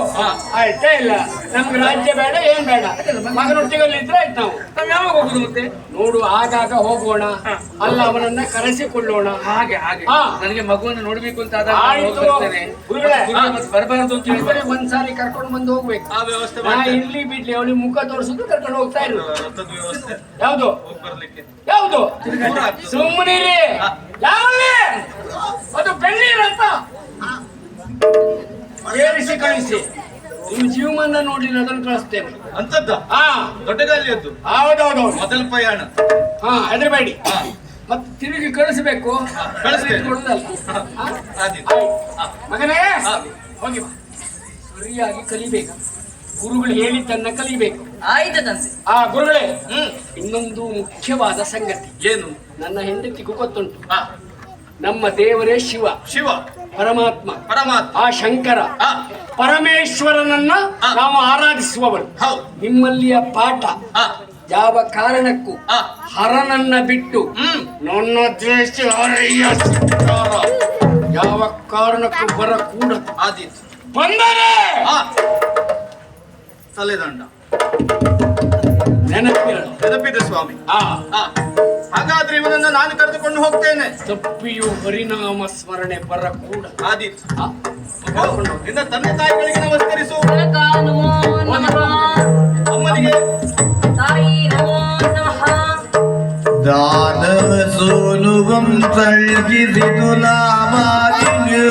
ಆಯ್ತೇ ಇಲ್ಲ. ನಮ್ಗೆ ರಾಜ್ಯ ಬೇಡ, ಏನ್ ಬೇಡ. ಮಗನೊಟ್ಟಿಗಲ್ಲಿ ಇದ್ರೆ ಆಯ್ತು. ನಾವು ಯಾವಾಗ ಹೋಗುದು ಮತ್ತೆ? ನೋಡು, ಆಗಾಗ ಹೋಗೋಣ, ಅಲ್ಲ ಅವನನ್ನ ಕರೆಸಿಕೊಳ್ಳೋಣ. ಹಾಗೆ ಹಾ. ನನಗೆ ಮಗುವನ್ನು ನೋಡ್ಬೇಕು ಅಂತ ಆದಾಗ ನಾನು ಆಯ್ತು. ಹೋಗ್ತೇನೆ. ಗುರುಗಳೇ, ಮತ್ತೆ ಬರಬಾರದು ಅಂತ ಹೇಳಿ ಇಬ್ಬರೇ ಒಂದ್ಸಾರಿ ಕರ್ಕೊಂಡು ಬಂದು ಹೋಗ್ಬೇಕು. ಆ ವ್ಯವಸ್ಥೆ ನಾ ಮಾಡ್ತೇನೆ. ಇರ್ಲಿ ಬಿಡ್ಲಿ, ಅವಳಿಗೆ ಮುಖ ತೋರಿಸುದು ಕರ್ಕೊಂಡು ಹೋಗ್ತಾ ಇರು. ರಥದ ವ್ಯವಸ್ಥೆ ಯಾವ್ದು ಹೋಗ್ ಬರ್ಲಿಕ್ಕೆ. ಯಾವ್ದು? ಸುಮ್ಮನಿರಿ. ಯಾವಲ್ಲಿ? ಅದು ಬೆಳ್ಳಿ ರಥ. ಏರಿಸಿ ಕಳಿಸಿ. ನಿಮ್ಮ ಜೀವಮಾನ ನೋಡ್ಲಿಲ್ಲ, ಅದನ್ನು ಕಳಿಸ್ತೇನೆ. ಅಂತದ್ದ ದೊಡ್ಡ ಗಾಲಿಯದ್ದು ಹೌದೌದು. ಮೊದಲ ಪ್ರಯಾಣ. ಹೆದರಬೇಡಿ. ಮತ್ತೆ ತಿರುಗಿ ಕಳಿಸಬೇಕು. ಕಳಿಸ್ತೇನೆ. ಕೊಡುದಲ್ಲ. ಆದೀತು. ಮಗನೇ, ಹೋಗಿ ಬಾ. ಸರಿಯಾಗಿ ಕಲಿಬೇಕು. ಗುರುಗಳು ಹೇಳಿದ್ದನ್ನ ಕಲಿಬೇಕು. ಆಯ್ತು ತಂದೆ. ಗುರುಗಳೇ, ಇನ್ನೊಂದು ಮುಖ್ಯವಾದ ಸಂಗತಿ. ಏನು? ನನ್ನ ಹೆಂಡತಿಗೂ ಗೊತ್ತುಂಟು. ನಮ್ಮ ದೇವರೇ ಶಿವ, ಶಿವ ಪರಮಾತ್ಮ, ಪರಮಾತ್ಮ, ಆ ಶಂಕರ, ಪರಮೇಶ್ವರನನ್ನ ನಾವು ಆರಾಧಿಸುವವರು. ಹೌದು. ನಿಮ್ಮಲ್ಲಿಯ ಪಾಠ ಯಾವ ಕಾರಣಕ್ಕೂ ಹರನನ್ನ ಬಿಟ್ಟು ನನ್ನ ದೇಶ ಹರೆಯ ಸಿದ್ಧಾರ ಯಾವ ಕಾರಣಕ್ಕೂ ಬರಕೂಡದು. ಆದೀತು. ಬಂದರೆ ತಲೆದಂಡ ನೆನಪಿರಲಿ. ಸ್ವಾಮಿ. ಹಾಗಾದ್ರೆ ಇವನನ್ನ ನಾನು ಕರೆದುಕೊಂಡು ಹೋಗ್ತೇನೆ. ತಪ್ಪಿಯು ಪರಿಣಾಮ ಸ್ಮರಣೆ ಬರಕೂಡ. ಆದೀತು. ನಿನ್ನ ತಂದೆ ತಾಯಿಗಳಿಗೆ ನಮಸ್ಕರಿಸು. ನಮೋ ನಮಃ. ಅಮ್ಮನಿಗೆ ತಾಯಿ ನಮೋ ನಮಃ. ದಾನ ಸೋನುವಂ ತಳ್ಗಿದಿದು ನಾಮಾದಿಗೆ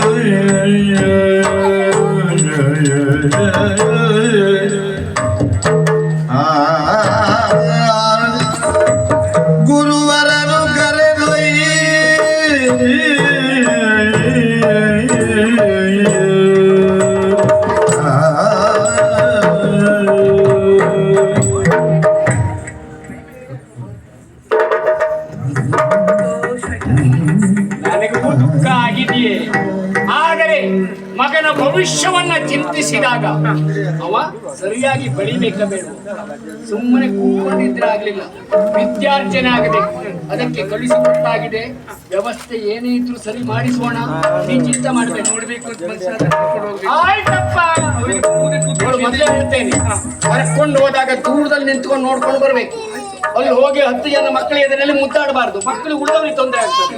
ಗುರುವರನು ಕರೆದೊಯ್ಯಿ ನನಗೂ ದುಃಖ ಆಗಿದೆಯೇ, ಆದರೆ ಮಗನ ಭವಿಷ್ಯವನ್ನ ಚಿಂತಿಸಿದಾಗ ಅವ ಸರಿಯಾಗಿ ಬೆಳಿಬೇಕ ಬೇಡ, ಸುಮ್ಮನೆ ಕೂತ್ಕೊಂಡಿದ್ರೆ ಆಗ್ಲಿಲ್ಲ. ವಿದ್ಯಾರ್ಜನೆ ಆಗಬೇಕು, ಅದಕ್ಕೆ ಕಳಿಸಿಕೊಟ್ಟಾಗಿದೆ. ವ್ಯವಸ್ಥೆ ಏನೇ ಇದ್ರು ಸರಿ ಮಾಡಿಸೋಣ, ನೀ ಚಿಂತೆ ಮಾಡ್ಬೇಕು. ನೋಡ್ಬೇಕು ಅಂತ ಮನುಷ್ಯನ ಕರ್ಕೊಂಡು ಹೋಗ್ಬೇಕು. ಆಯ್ತಪ್ಪ, ಅವ್ರಿಗೆ ಕೂದೆ ಕೂತ್ಕೊಂಡು ನೋಡು, ಮೊದಲೇ ಹೇಳ್ತೇನೆ, ಕರ್ಕೊಂಡು ಹೋದಾಗ ದೂರದಲ್ಲಿ ನಿಂತ್ಕೊಂಡು ನೋಡ್ಕೊಂಡು ಬರ್ಬೇಕು. ಅಲ್ಲಿ ಹೋಗಿ 10 ಜನ ಮಕ್ಕಳ ಎದುರಲ್ಲಿ ಮುದ್ದಾಡಬಾರ್ದು, ಮಕ್ಕಳು ಉಳಿದವರಿಗೆ ತೊಂದರೆ ಆಗ್ತದೆ.